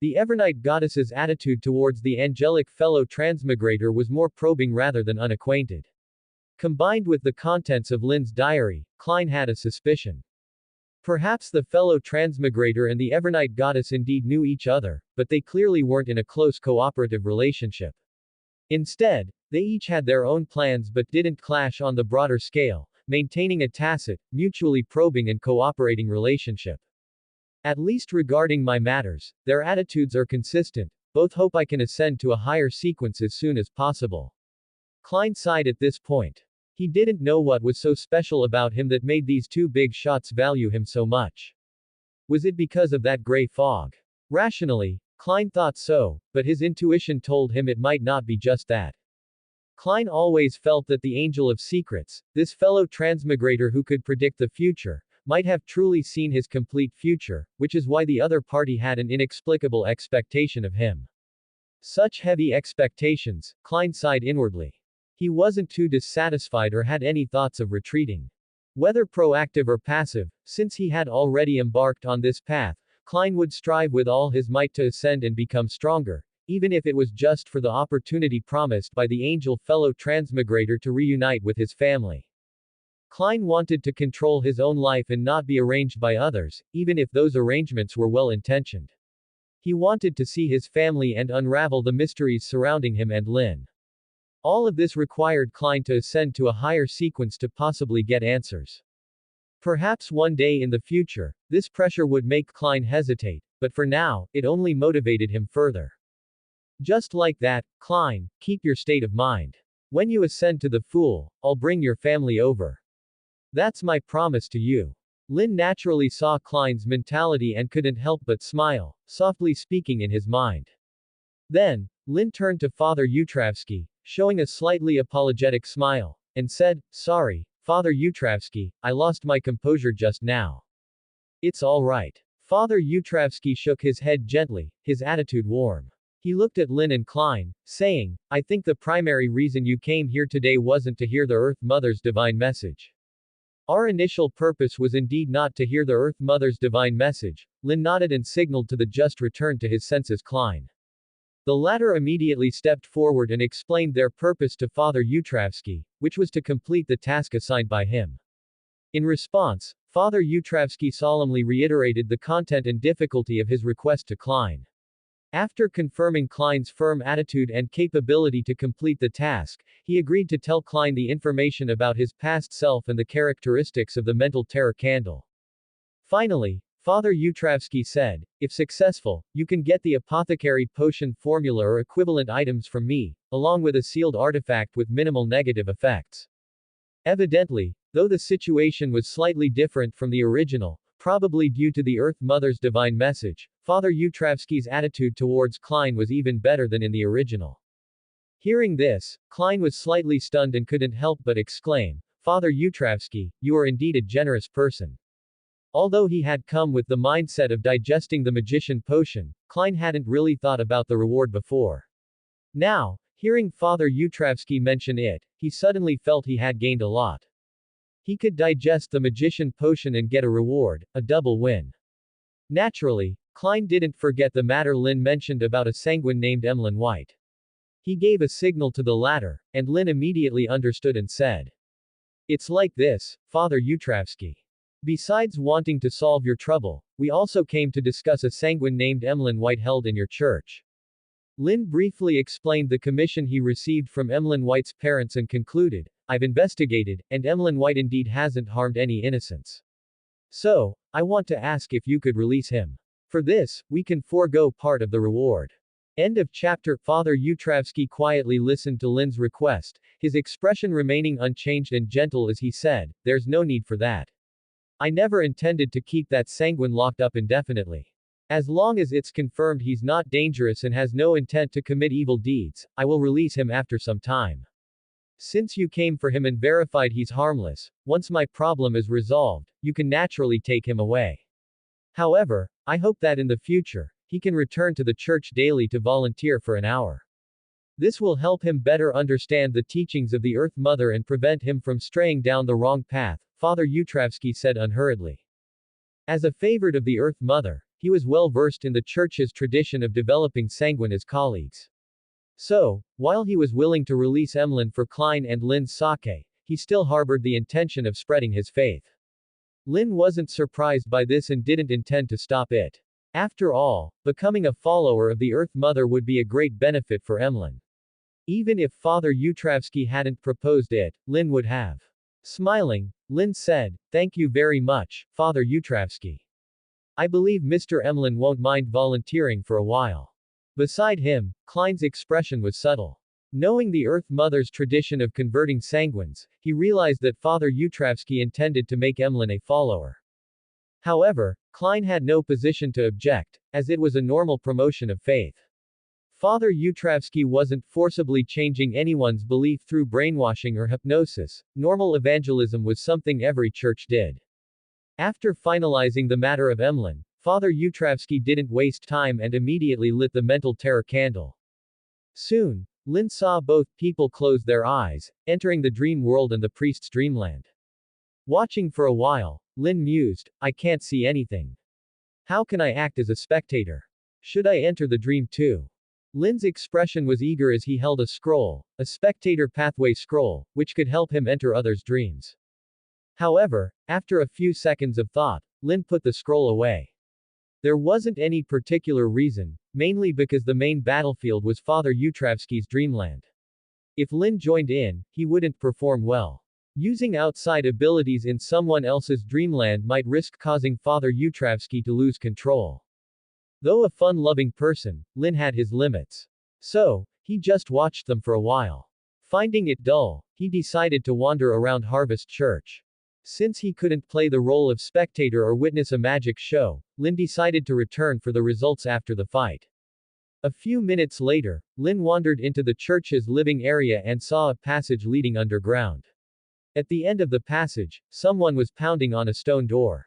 The Evernight goddess's attitude towards the angelic fellow transmigrator was more probing rather than unacquainted. Combined with the contents of Lynn's diary, Klein had a suspicion. Perhaps the fellow transmigrator and the Evernight goddess indeed knew each other, but they clearly weren't in a close cooperative relationship. Instead, they each had their own plans but didn't clash on the broader scale, maintaining a tacit, mutually probing and cooperating relationship. At least regarding my matters, their attitudes are consistent. Both hope I can ascend to a higher sequence as soon as possible. Klein sighed at this point. He didn't know what was so special about him that made these two big shots value him so much. Was it because of that gray fog? Rationally, Klein thought so, but his intuition told him it might not be just that. Klein always felt that the Angel of Secrets, this fellow transmigrator who could predict the future, might have truly seen his complete future, which is why the other party had an inexplicable expectation of him. Such heavy expectations, Klein sighed inwardly. He wasn't too dissatisfied or had any thoughts of retreating. Whether proactive or passive, since he had already embarked on this path, Klein would strive with all his might to ascend and become stronger, even if it was just for the opportunity promised by the angel fellow transmigrator to reunite with his family. Klein wanted to control his own life and not be arranged by others, even if those arrangements were well-intentioned. He wanted to see his family and unravel the mysteries surrounding him and Lynn. All of this required Klein to ascend to a higher sequence to possibly get answers. Perhaps one day in the future, this pressure would make Klein hesitate, but for now, it only motivated him further. Just like that, Klein, keep your state of mind. When you ascend to the Fool, I'll bring your family over. That's my promise to you. Lynn naturally saw Klein's mentality and couldn't help but smile, softly speaking in his mind. Then, Lynn turned to Father Utravsky, showing a slightly apologetic smile, and said, "Sorry, Father Utravsky, I lost my composure just now." "It's all right." Father Utravsky shook his head gently, his attitude warm. He looked at Lynn and Klein, saying, "I think the primary reason you came here today wasn't to hear the Earth Mother's divine message. Our initial purpose was indeed not to hear the Earth Mother's divine message." Lynn nodded and signaled to the just returned to his senses Klein. The latter immediately stepped forward and explained their purpose to Father Utravsky, which was to complete the task assigned by him. In response, Father Utravsky solemnly reiterated the content and difficulty of his request to Klein. After confirming Klein's firm attitude and capability to complete the task, he agreed to tell Klein the information about his past self and the characteristics of the mental terror candle. Finally, Father Utravsky said, "If successful, you can get the apothecary potion formula or equivalent items from me, along with a sealed artifact with minimal negative effects." Evidently, though the situation was slightly different from the original, probably due to the Earth Mother's divine message, Father Utravsky's attitude towards Klein was even better than in the original. Hearing this, Klein was slightly stunned and couldn't help but exclaim, "Father Utravsky, you are indeed a generous person." Although he had come with the mindset of digesting the magician potion, Klein hadn't really thought about the reward before. Now, hearing Father Utravsky mention it, he suddenly felt he had gained a lot. He could digest the magician potion and get a reward, a double win. Naturally, Klein didn't forget the matter Lynn mentioned about a sanguine named Emlyn White. He gave a signal to the latter, and Lynn immediately understood and said, "It's like this, Father Utravsky. Besides wanting to solve your trouble, we also came to discuss a sanguine named Emlyn White held in your church." Lynn briefly explained the commission he received from Emlyn White's parents and concluded, "I've investigated, and Emlyn White indeed hasn't harmed any innocents. So, I want to ask if you could release him. For this, we can forego part of the reward." End of chapter. Father Utravsky quietly listened to Lynn's request, his expression remaining unchanged and gentle as he said, "There's no need for that. I never intended to keep that sanguine locked up indefinitely. As long as it's confirmed he's not dangerous and has no intent to commit evil deeds, I will release him after some time. Since you came for him and verified he's harmless, once my problem is resolved, you can naturally take him away. However, I hope that in the future, he can return to the church daily to volunteer for an hour. This will help him better understand the teachings of the Earth Mother and prevent him from straying down the wrong path," Father Utravsky said unhurriedly. As a favorite of the Earth Mother, he was well versed in the Church's tradition of developing sanguine as colleagues. So, while he was willing to release Emlyn for Klein and Lynn's sake, he still harbored the intention of spreading his faith. Lynn wasn't surprised by this and didn't intend to stop it. After all, becoming a follower of the Earth Mother would be a great benefit for Emlyn. Even if Father Yutravsky hadn't proposed it, Lynn would have. Smiling, Lynn said, "Thank you very much, Father Yutravsky. I believe Mr. Emlyn won't mind volunteering for a while." Beside him, Klein's expression was subtle. Knowing the Earth Mother's tradition of converting sanguines, he realized that Father Yutravsky intended to make Emlyn a follower. However, Klein had no position to object, as it was a normal promotion of faith. Father Yutravsky wasn't forcibly changing anyone's belief through brainwashing or hypnosis. Normal evangelism was something every church did. After finalizing the matter of Emlyn, Father Yutravsky didn't waste time and immediately lit the mental terror candle. Soon, Lynn saw both people close their eyes, entering the dream world and the priest's dreamland. Watching for a while, Lynn mused, "I can't see anything. How can I act as a spectator? Should I enter the dream too?" Lynn's expression was eager as he held a scroll, a spectator pathway scroll, which could help him enter others' dreams. However, after a few seconds of thought, Lynn put the scroll away. There wasn't any particular reason, mainly because the main battlefield was Father Yutravsky's dreamland. If Lynn joined in, he wouldn't perform well. Using outside abilities in someone else's dreamland might risk causing Father Yutravsky to lose control. Though a fun-loving person, Lynn had his limits. So, he just watched them for a while. Finding it dull, he decided to wander around Harvest Church. Since he couldn't play the role of spectator or witness a magic show, Lynn decided to return for the results after the fight. A few minutes later, Lynn wandered into the church's living area and saw a passage leading underground. At the end of the passage, someone was pounding on a stone door.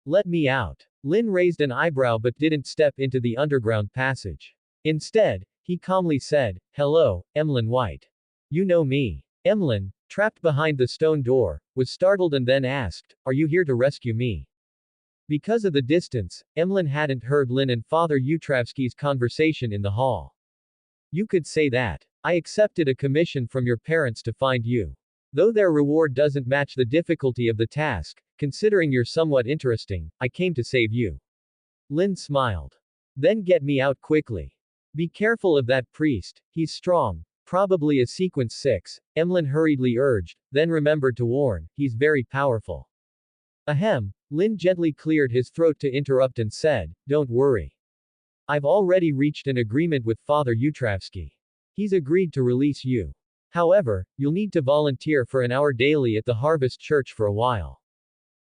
"Let me out." Lynn raised an eyebrow but didn't step into the underground passage. Instead, he calmly said, "Hello, Emlyn White. You know me." Emlyn, trapped behind the stone door, was startled and then asked, "Are you here to rescue me?" Because of the distance, Emlyn hadn't heard Lynn and Father Yutravsky's conversation in the hall. "You could say that. I accepted a commission from your parents to find you. Though their reward doesn't match the difficulty of the task, considering you're somewhat interesting, I came to save you." Lynn smiled. "Then get me out quickly. Be careful of that priest, he's strong. Probably a sequence 6, Emlyn hurriedly urged, then remembered to warn, he's very powerful." Ahem, Lynn gently cleared his throat to interrupt and said, "Don't worry. I've already reached an agreement with Father Yutravsky. He's agreed to release you. However, you'll need to volunteer for an hour daily at the Harvest Church for a while.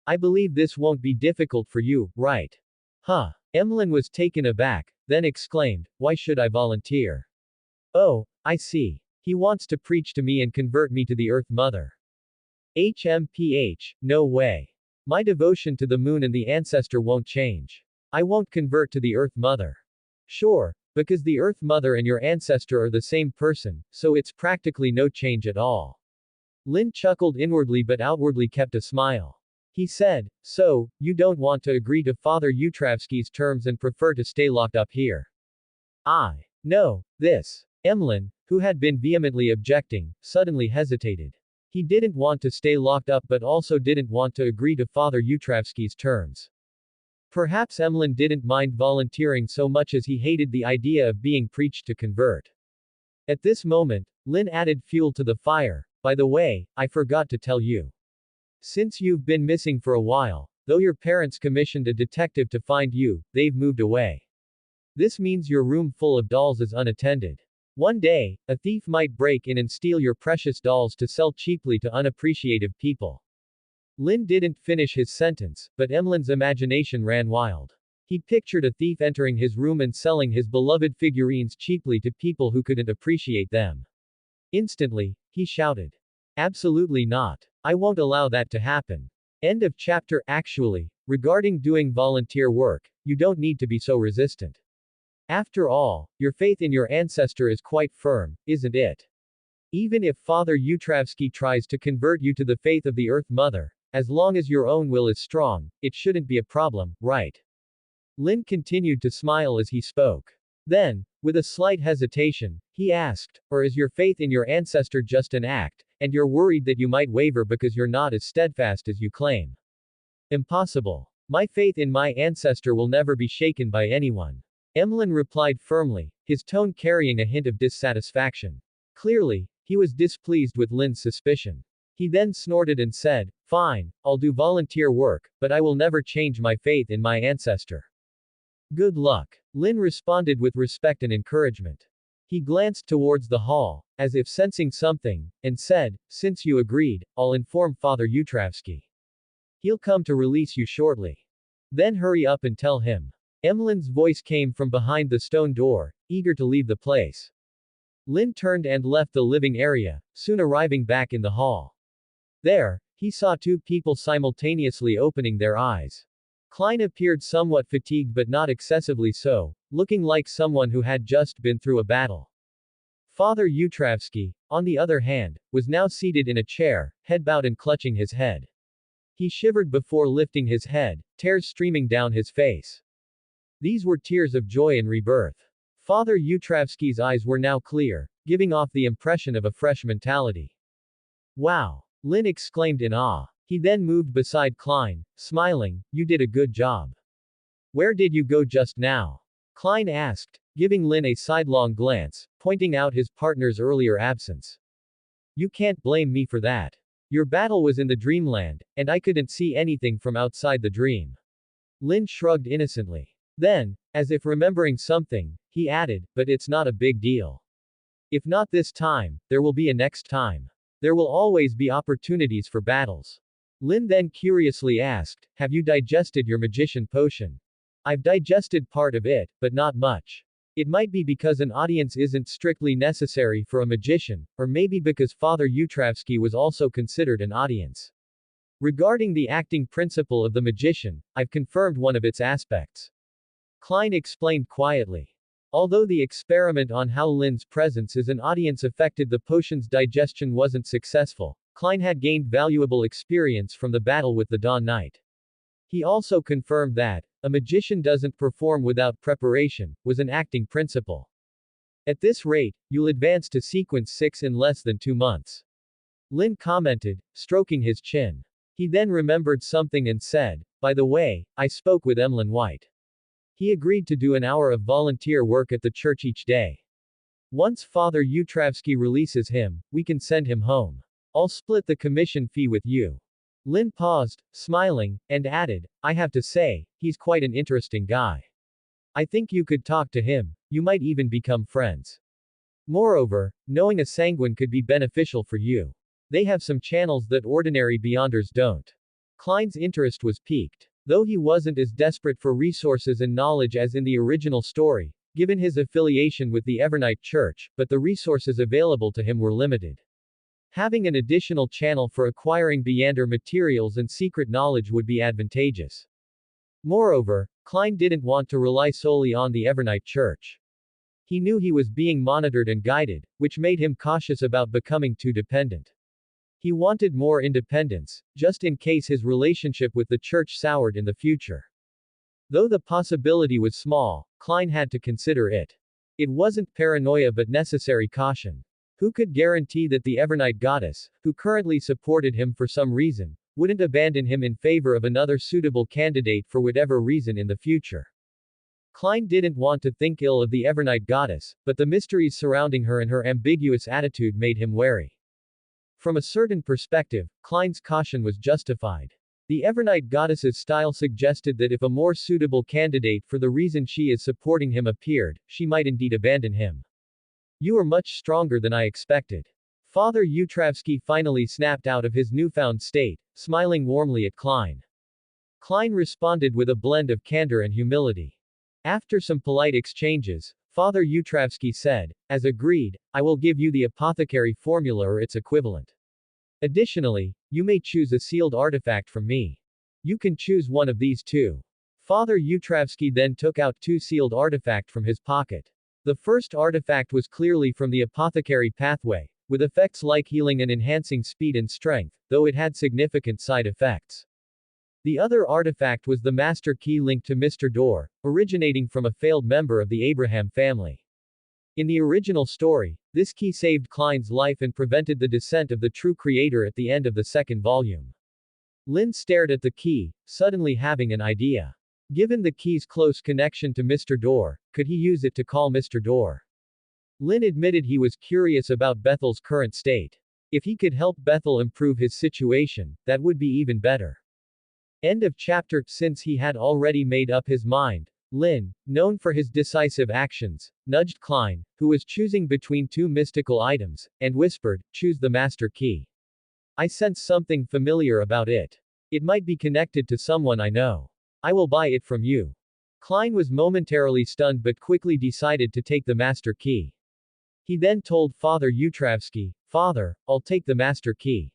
I believe this won't be difficult for you, right?" "Huh." Emlyn was taken aback, then exclaimed, "Why should I volunteer?" "Oh, I see. He wants to preach to me and convert me to the Earth Mother." "HMPH, no way. My devotion to the moon and the ancestor won't change. I won't convert to the Earth Mother." "Sure, because the Earth Mother and your ancestor are the same person, so it's practically no change at all." Lynn chuckled inwardly but outwardly kept a smile. He said, "So, you don't want to agree to Father Yutravsky's terms and prefer to stay locked up here?" No, this. Emlyn, who had been vehemently objecting, suddenly hesitated. He didn't want to stay locked up but also didn't want to agree to Father Yutravsky's terms. Perhaps Emlyn didn't mind volunteering so much as he hated the idea of being preached to convert. At this moment, Lynn added fuel to the fire. "By the way, I forgot to tell you. Since you've been missing for a while, though your parents commissioned a detective to find you, they've moved away. This means your room full of dolls is unattended. One day, a thief might break in and steal your precious dolls to sell cheaply to unappreciative people." Lynn didn't finish his sentence, but Emlyn's imagination ran wild. He pictured a thief entering his room and selling his beloved figurines cheaply to people who couldn't appreciate them. Instantly, he shouted, "Absolutely not. I won't allow that to happen." End of chapter. Actually, regarding doing volunteer work, you don't need to be so resistant. After all, your faith in your ancestor is quite firm, isn't it? Even if Father Yutravsky tries to convert you to the faith of the Earth Mother, as long as your own will is strong, it shouldn't be a problem, right? Lynn continued to smile as he spoke. Then, with a slight hesitation, he asked, "Or is your faith in your ancestor just an act, and you're worried that you might waver because you're not as steadfast as you claim?" Impossible. My faith in my ancestor will never be shaken by anyone. Emlyn replied firmly, his tone carrying a hint of dissatisfaction. Clearly, he was displeased with Lynn's suspicion. He then snorted and said, "Fine, I'll do volunteer work, but I will never change my faith in my ancestor." "Good luck." Lynn responded with respect and encouragement. He glanced towards the hall, as if sensing something, and said, "Since you agreed, I'll inform Father Utravsky. He'll come to release you shortly. Then hurry up and tell him." Emlyn's voice came from behind the stone door, eager to leave the place. Lynn turned and left the living area, soon arriving back in the hall. There, he saw two people simultaneously opening their eyes. Klein appeared somewhat fatigued but not excessively so, looking like someone who had just been through a battle. Father Utravsky, on the other hand, was now seated in a chair, head bowed and clutching his head. He shivered before lifting his head, tears streaming down his face. These were tears of joy and rebirth. Father Utravsky's eyes were now clear, giving off the impression of a fresh mentality. "Wow!" Lynn exclaimed in awe. He then moved beside Klein, smiling, "You did a good job." "Where did you go just now?" Klein asked, giving Lynn a sidelong glance, pointing out his partner's earlier absence. "You can't blame me for that. Your battle was in the dreamland, and I couldn't see anything from outside the dream." Lynn shrugged innocently. Then, as if remembering something, he added, "But it's not a big deal. If not this time, there will be a next time. There will always be opportunities for battles." Lynn then curiously asked, "Have you digested your magician potion?" "I've digested part of it, but not much. It might be because an audience isn't strictly necessary for a magician, or maybe because Father Utravsky was also considered an audience. Regarding the acting principle of the magician, I've confirmed one of its aspects." Klein explained quietly. Although the experiment on how Lynn's presence as an audience affected the potion's digestion wasn't successful, Klein had gained valuable experience from the battle with the Dawn Knight. He also confirmed that, "A magician doesn't perform without preparation," was an acting principle. "At this rate, you'll advance to sequence 6 in less than 2 months. Lynn commented, stroking his chin. He then remembered something and said, "By the way, I spoke with Emlyn White. He agreed to do an hour of volunteer work at the church each day. Once Father Utravsky releases him, we can send him home. I'll split the commission fee with you." Lynn paused, smiling, and added, "I have to say, he's quite an interesting guy. I think you could talk to him, you might even become friends. Moreover, knowing a sanguine could be beneficial for you. They have some channels that ordinary Beyonders don't." Klein's interest was piqued. Though he wasn't as desperate for resources and knowledge as in the original story, given his affiliation with the Evernight Church, but the resources available to him were limited. Having an additional channel for acquiring Beyonder materials and secret knowledge would be advantageous. Moreover, Klein didn't want to rely solely on the Evernight Church. He knew he was being monitored and guided, which made him cautious about becoming too dependent. He wanted more independence, just in case his relationship with the church soured in the future. Though the possibility was small, Klein had to consider it. It wasn't paranoia but necessary caution. Who could guarantee that the Evernight goddess, who currently supported him for some reason, wouldn't abandon him in favor of another suitable candidate for whatever reason in the future? Klein didn't want to think ill of the Evernight goddess, but the mysteries surrounding her and her ambiguous attitude made him wary. From a certain perspective, Klein's caution was justified. The Evernight goddess's style suggested that if a more suitable candidate for the reason she is supporting him appeared, she might indeed abandon him. "You are much stronger than I expected." Father Utravsky finally snapped out of his newfound state, smiling warmly at Klein. Klein responded with a blend of candor and humility. After some polite exchanges, Father Utravsky said, "As agreed, I will give you the apothecary formula or its equivalent. Additionally, you may choose a sealed artifact from me. You can choose one of these two." Father Utravsky then took out 2 sealed artifacts from his pocket. The first artifact was clearly from the apothecary pathway, with effects like healing and enhancing speed and strength, though it had significant side effects. The other artifact was the master key linked to Mr. Door, originating from a failed member of the Abraham family. In the original story, this key saved Klein's life and prevented the descent of the true creator at the end of the 2nd volume. Lynn stared at the key, suddenly having an idea. Given the key's close connection to Mr. Door, could he use it to call Mr. Door? Lynn admitted he was curious about Bethel's current state. If he could help Bethel improve his situation, that would be even better. End of chapter. Since he had already made up his mind, Lynn, known for his decisive actions, nudged Klein, who was choosing between two mystical items, and whispered, "Choose the master key. I sense something familiar about it. It might be connected to someone I know. I will buy it from you." Klein was momentarily stunned but quickly decided to take the master key. He then told Father Utravsky, "Father, I'll take the master key.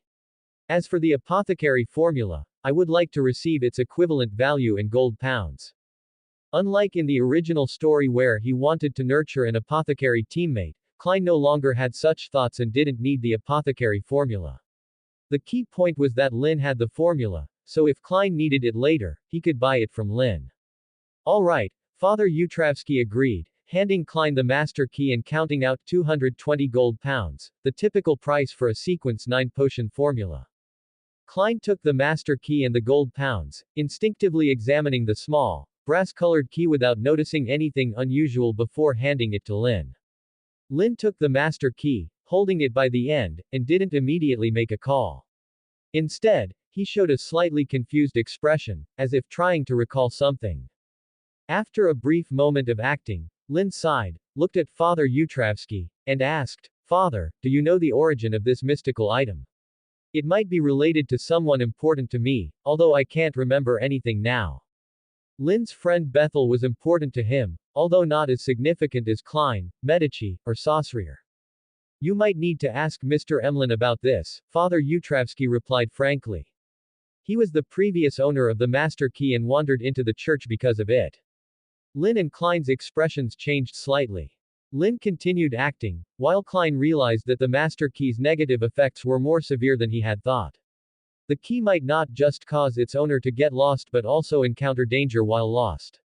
As for the apothecary formula, I would like to receive its equivalent value in gold pounds." Unlike in the original story where he wanted to nurture an apothecary teammate, Klein no longer had such thoughts and didn't need the apothecary formula. The key point was that Lynn had the formula, so if Klein needed it later, he could buy it from Lynn. All right, Father Utravsky agreed, handing Klein the master key and counting out 220 gold pounds, the typical price for a sequence 9 potion formula. Klein took the master key and the gold pounds, instinctively examining the small, brass-colored key without noticing anything unusual before handing it to Lynn. Lynn took the master key, holding it by the end, and didn't immediately make a call. Instead, he showed a slightly confused expression, as if trying to recall something. After a brief moment of acting, Lynn sighed, looked at Father Utravsky, and asked, "Father, do you know the origin of this mystical item? It might be related to someone important to me, although I can't remember anything now." Lynn's friend Bethel was important to him, although not as significant as Klein, Medici, or Saussure. "You might need to ask Mr. Emlyn about this," Father Utravsky replied frankly. He was the previous owner of the master key and wandered into the church because of it. Lynn and Klein's expressions changed slightly. Lynn continued acting, while Klein realized that the master key's negative effects were more severe than he had thought. The key might not just cause its owner to get lost but also encounter danger while lost.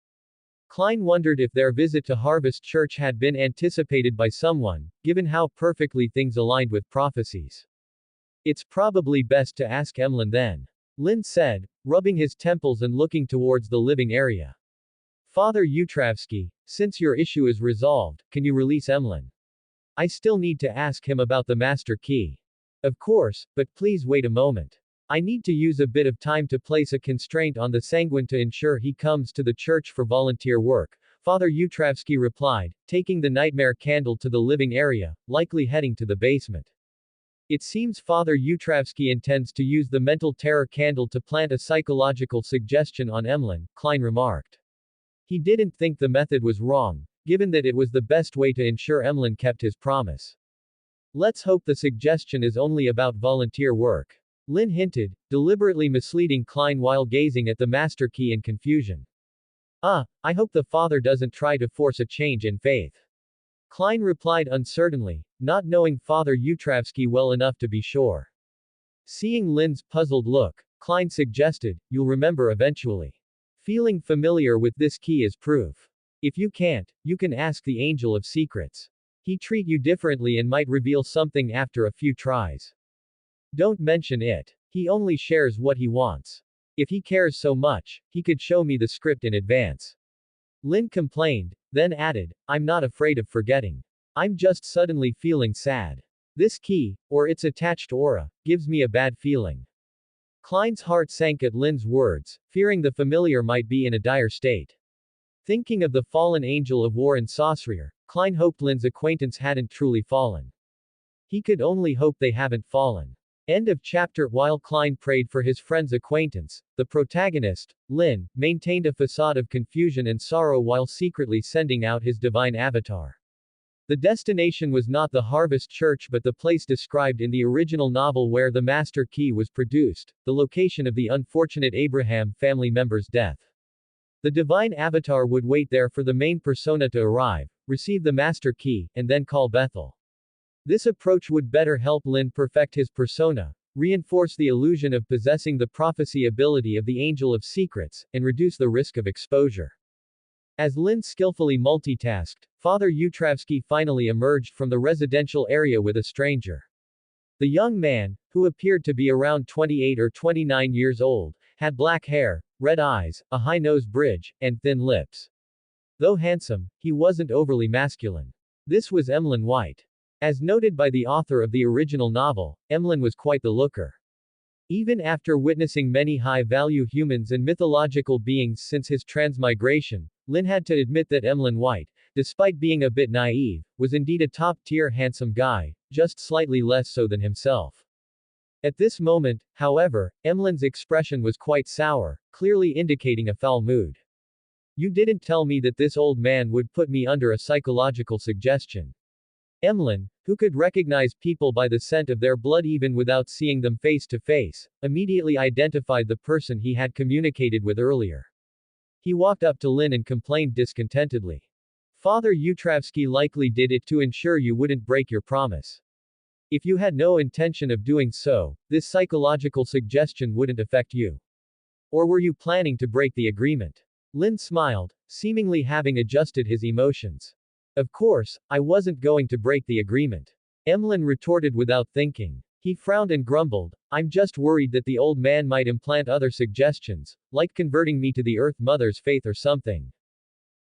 Klein wondered if their visit to Harvest Church had been anticipated by someone, given how perfectly things aligned with prophecies. "It's probably best to ask Emlyn then," Lynn said, rubbing his temples and looking towards the living area. "Father Utravsky, since your issue is resolved, can you release Emlyn? I still need to ask him about the master key." "Of course, but please wait a moment. I need to use a bit of time to place a constraint on the sanguine to ensure he comes to the church for volunteer work," Father Utravsky replied, taking the nightmare candle to the living area, likely heading to the basement. "It seems Father Utravsky intends to use the mental terror candle to plant a psychological suggestion on Emlyn," Klein remarked. He didn't think the method was wrong, given that it was the best way to ensure Emlyn kept his promise. "Let's hope the suggestion is only about volunteer work," Lynn hinted, deliberately misleading Klein while gazing at the master key in confusion. I hope the father doesn't try to force a change in faith," Klein replied uncertainly, not knowing Father Utravsky well enough to be sure. Seeing Lynn's puzzled look, Klein suggested, "You'll remember eventually. Feeling familiar with this key is proof. If you can't, you can ask the Angel of Secrets. He treat you differently and might reveal something after a few tries. Don't mention it. He only shares what he wants. If he cares so much, he could show me the script in advance." Lynn complained, then added, "I'm not afraid of forgetting. I'm just suddenly feeling sad. This key, or its attached aura, gives me a bad feeling." Klein's heart sank at Lynn's words, fearing the familiar might be in a dire state. Thinking of the fallen angel of war in Saussure, Klein hoped Lynn's acquaintance hadn't truly fallen. He could only hope they haven't fallen. End of chapter. While Klein prayed for his friend's acquaintance, the protagonist, Lynn, maintained a facade of confusion and sorrow while secretly sending out his divine avatar. The destination was not the Harvest Church but the place described in the original novel where the master key was produced, the location of the unfortunate Abraham family member's death. The divine avatar would wait there for the main persona to arrive, receive the master key, and then call Bethel. This approach would better help Lynn perfect his persona, reinforce the illusion of possessing the prophecy ability of the Angel of Secrets, and reduce the risk of exposure. As Lynn skillfully multitasked, Father Utravsky finally emerged from the residential area with a stranger. The young man, who appeared to be around 28 or 29 years old, had black hair, red eyes, a high nose bridge, and thin lips. Though handsome, he wasn't overly masculine. This was Emlyn White. As noted by the author of the original novel, Emlyn was quite the looker. Even after witnessing many high-value humans and mythological beings since his transmigration, Lynn had to admit that Emlyn White, despite being a bit naive, was indeed a top-tier handsome guy, just slightly less so than himself. At this moment, however, Emlyn's expression was quite sour, clearly indicating a foul mood. You didn't tell me that this old man would put me under a psychological suggestion. Emlyn, who could recognize people by the scent of their blood even without seeing them face to face, immediately identified the person he had communicated with earlier. He walked up to Lynn and complained discontentedly. Father Utravsky likely did it to ensure you wouldn't break your promise. If you had no intention of doing so, this psychological suggestion wouldn't affect you. Or were you planning to break the agreement? Lynn smiled, seemingly having adjusted his emotions. Of course, I wasn't going to break the agreement. Emlyn retorted without thinking. He frowned and grumbled, I'm just worried that the old man might implant other suggestions, like converting me to the Earth Mother's faith or something.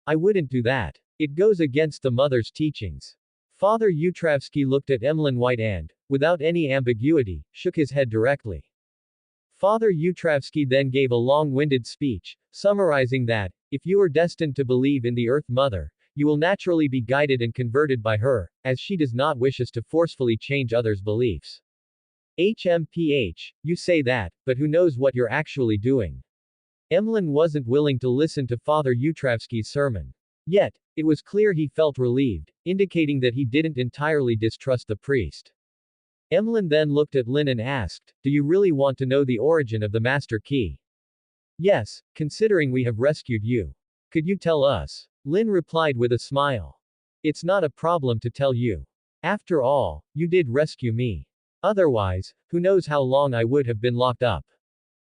I wouldn't do that. It goes against the Mother's teachings. Father Utravsky looked at Emlyn White and, without any ambiguity, shook his head directly. Father Utravsky then gave a long-winded speech, summarizing that, if you are destined to believe in the Earth Mother, you will naturally be guided and converted by her, as she does not wish us to forcefully change others' beliefs. HMPH, you say that, but who knows what you're actually doing? Emlyn wasn't willing to listen to Father Utravsky's sermon. Yet, it was clear he felt relieved, indicating that he didn't entirely distrust the priest. Emlyn then looked at Lynn and asked, do you really want to know the origin of the Master Key? Yes, considering we have rescued you. Could you tell us? Lynn replied with a smile. It's not a problem to tell you. After all, you did rescue me. Otherwise, who knows how long I would have been locked up.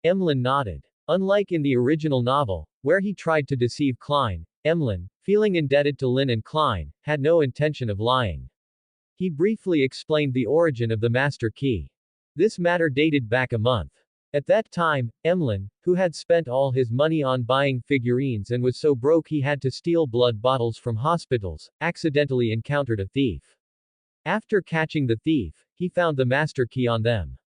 Emlyn nodded. Unlike in the original novel, where he tried to deceive Klein, Emlyn, feeling indebted to Lynn and Klein, had no intention of lying. He briefly explained the origin of the Master Key. This matter dated back a month. At that time, Emlyn, who had spent all his money on buying figurines and was so broke he had to steal blood bottles from hospitals, accidentally encountered a thief. After catching the thief, he found the Master Key on them.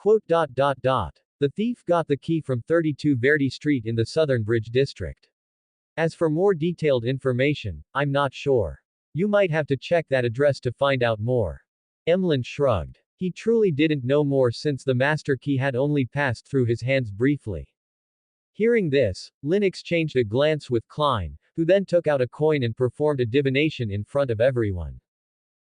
The thief got the key from 32 Verdi Street in the Southern Bridge District. As for more detailed information, I'm not sure. You might have to check that address to find out more. Emlyn shrugged. He truly didn't know more since the Master Key had only passed through his hands briefly. Hearing this, Lynn exchanged a glance with Klein, who then took out a coin and performed a divination in front of everyone.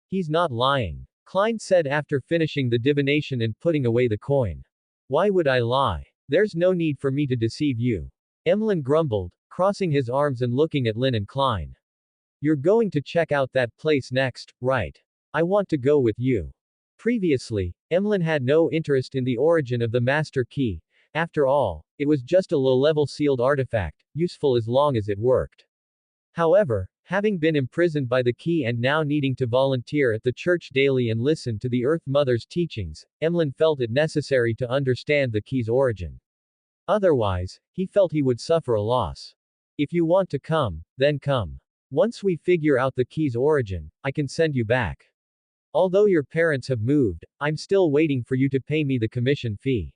He's not lying, Klein said after finishing the divination and putting away the coin. Why would I lie? There's no need for me to deceive you. Emlyn grumbled, crossing his arms and looking at Lynn and Klein. You're going to check out that place next, right? I want to go with you. Previously, Emlyn had no interest in the origin of the Master Key. After all, it was just a low-level sealed artifact, useful as long as it worked. However, having been imprisoned by the key and now needing to volunteer at the church daily and listen to the Earth Mother's teachings, Emlyn felt it necessary to understand the key's origin. Otherwise, he felt he would suffer a loss. If you want to come, then come. Once we figure out the key's origin, I can send you back. Although your parents have moved, I'm still waiting for you to pay me the commission fee.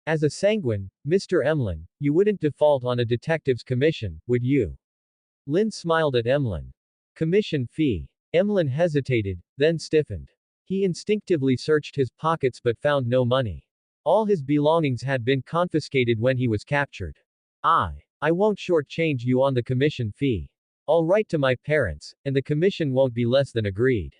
As a sanguine, Mr. Emlyn, you wouldn't default on a detective's commission, would you? Lynn smiled at Emlyn. Commission fee. Emlyn hesitated, then stiffened. He instinctively searched his pockets but found no money. All his belongings had been confiscated when he was captured. I won't shortchange you on the commission fee. I'll write to my parents, and the commission won't be less than agreed.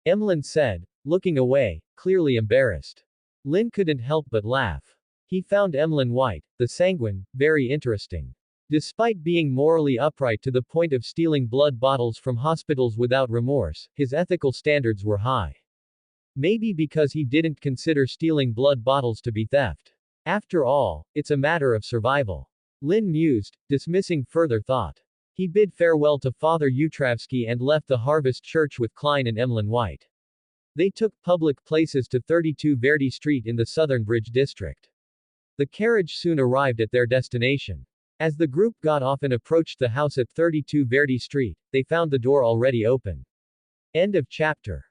Emlyn said, looking away, clearly embarrassed. Lynn couldn't help but laugh. He found Emlyn White, the sanguine, very interesting. Despite being morally upright to the point of stealing blood bottles from hospitals without remorse, his ethical standards were high. Maybe because he didn't consider stealing blood bottles to be theft. After all, it's a matter of survival. Lynn mused, dismissing further thought. He bid farewell to Father Utravsky and left the Harvest Church with Klein and Emlyn White. They took public places to 32 Verdi Street in the Southern Bridge District. The carriage soon arrived at their destination. As the group got off and approached the house at 32 Verdi Street, they found the door already open. End of chapter.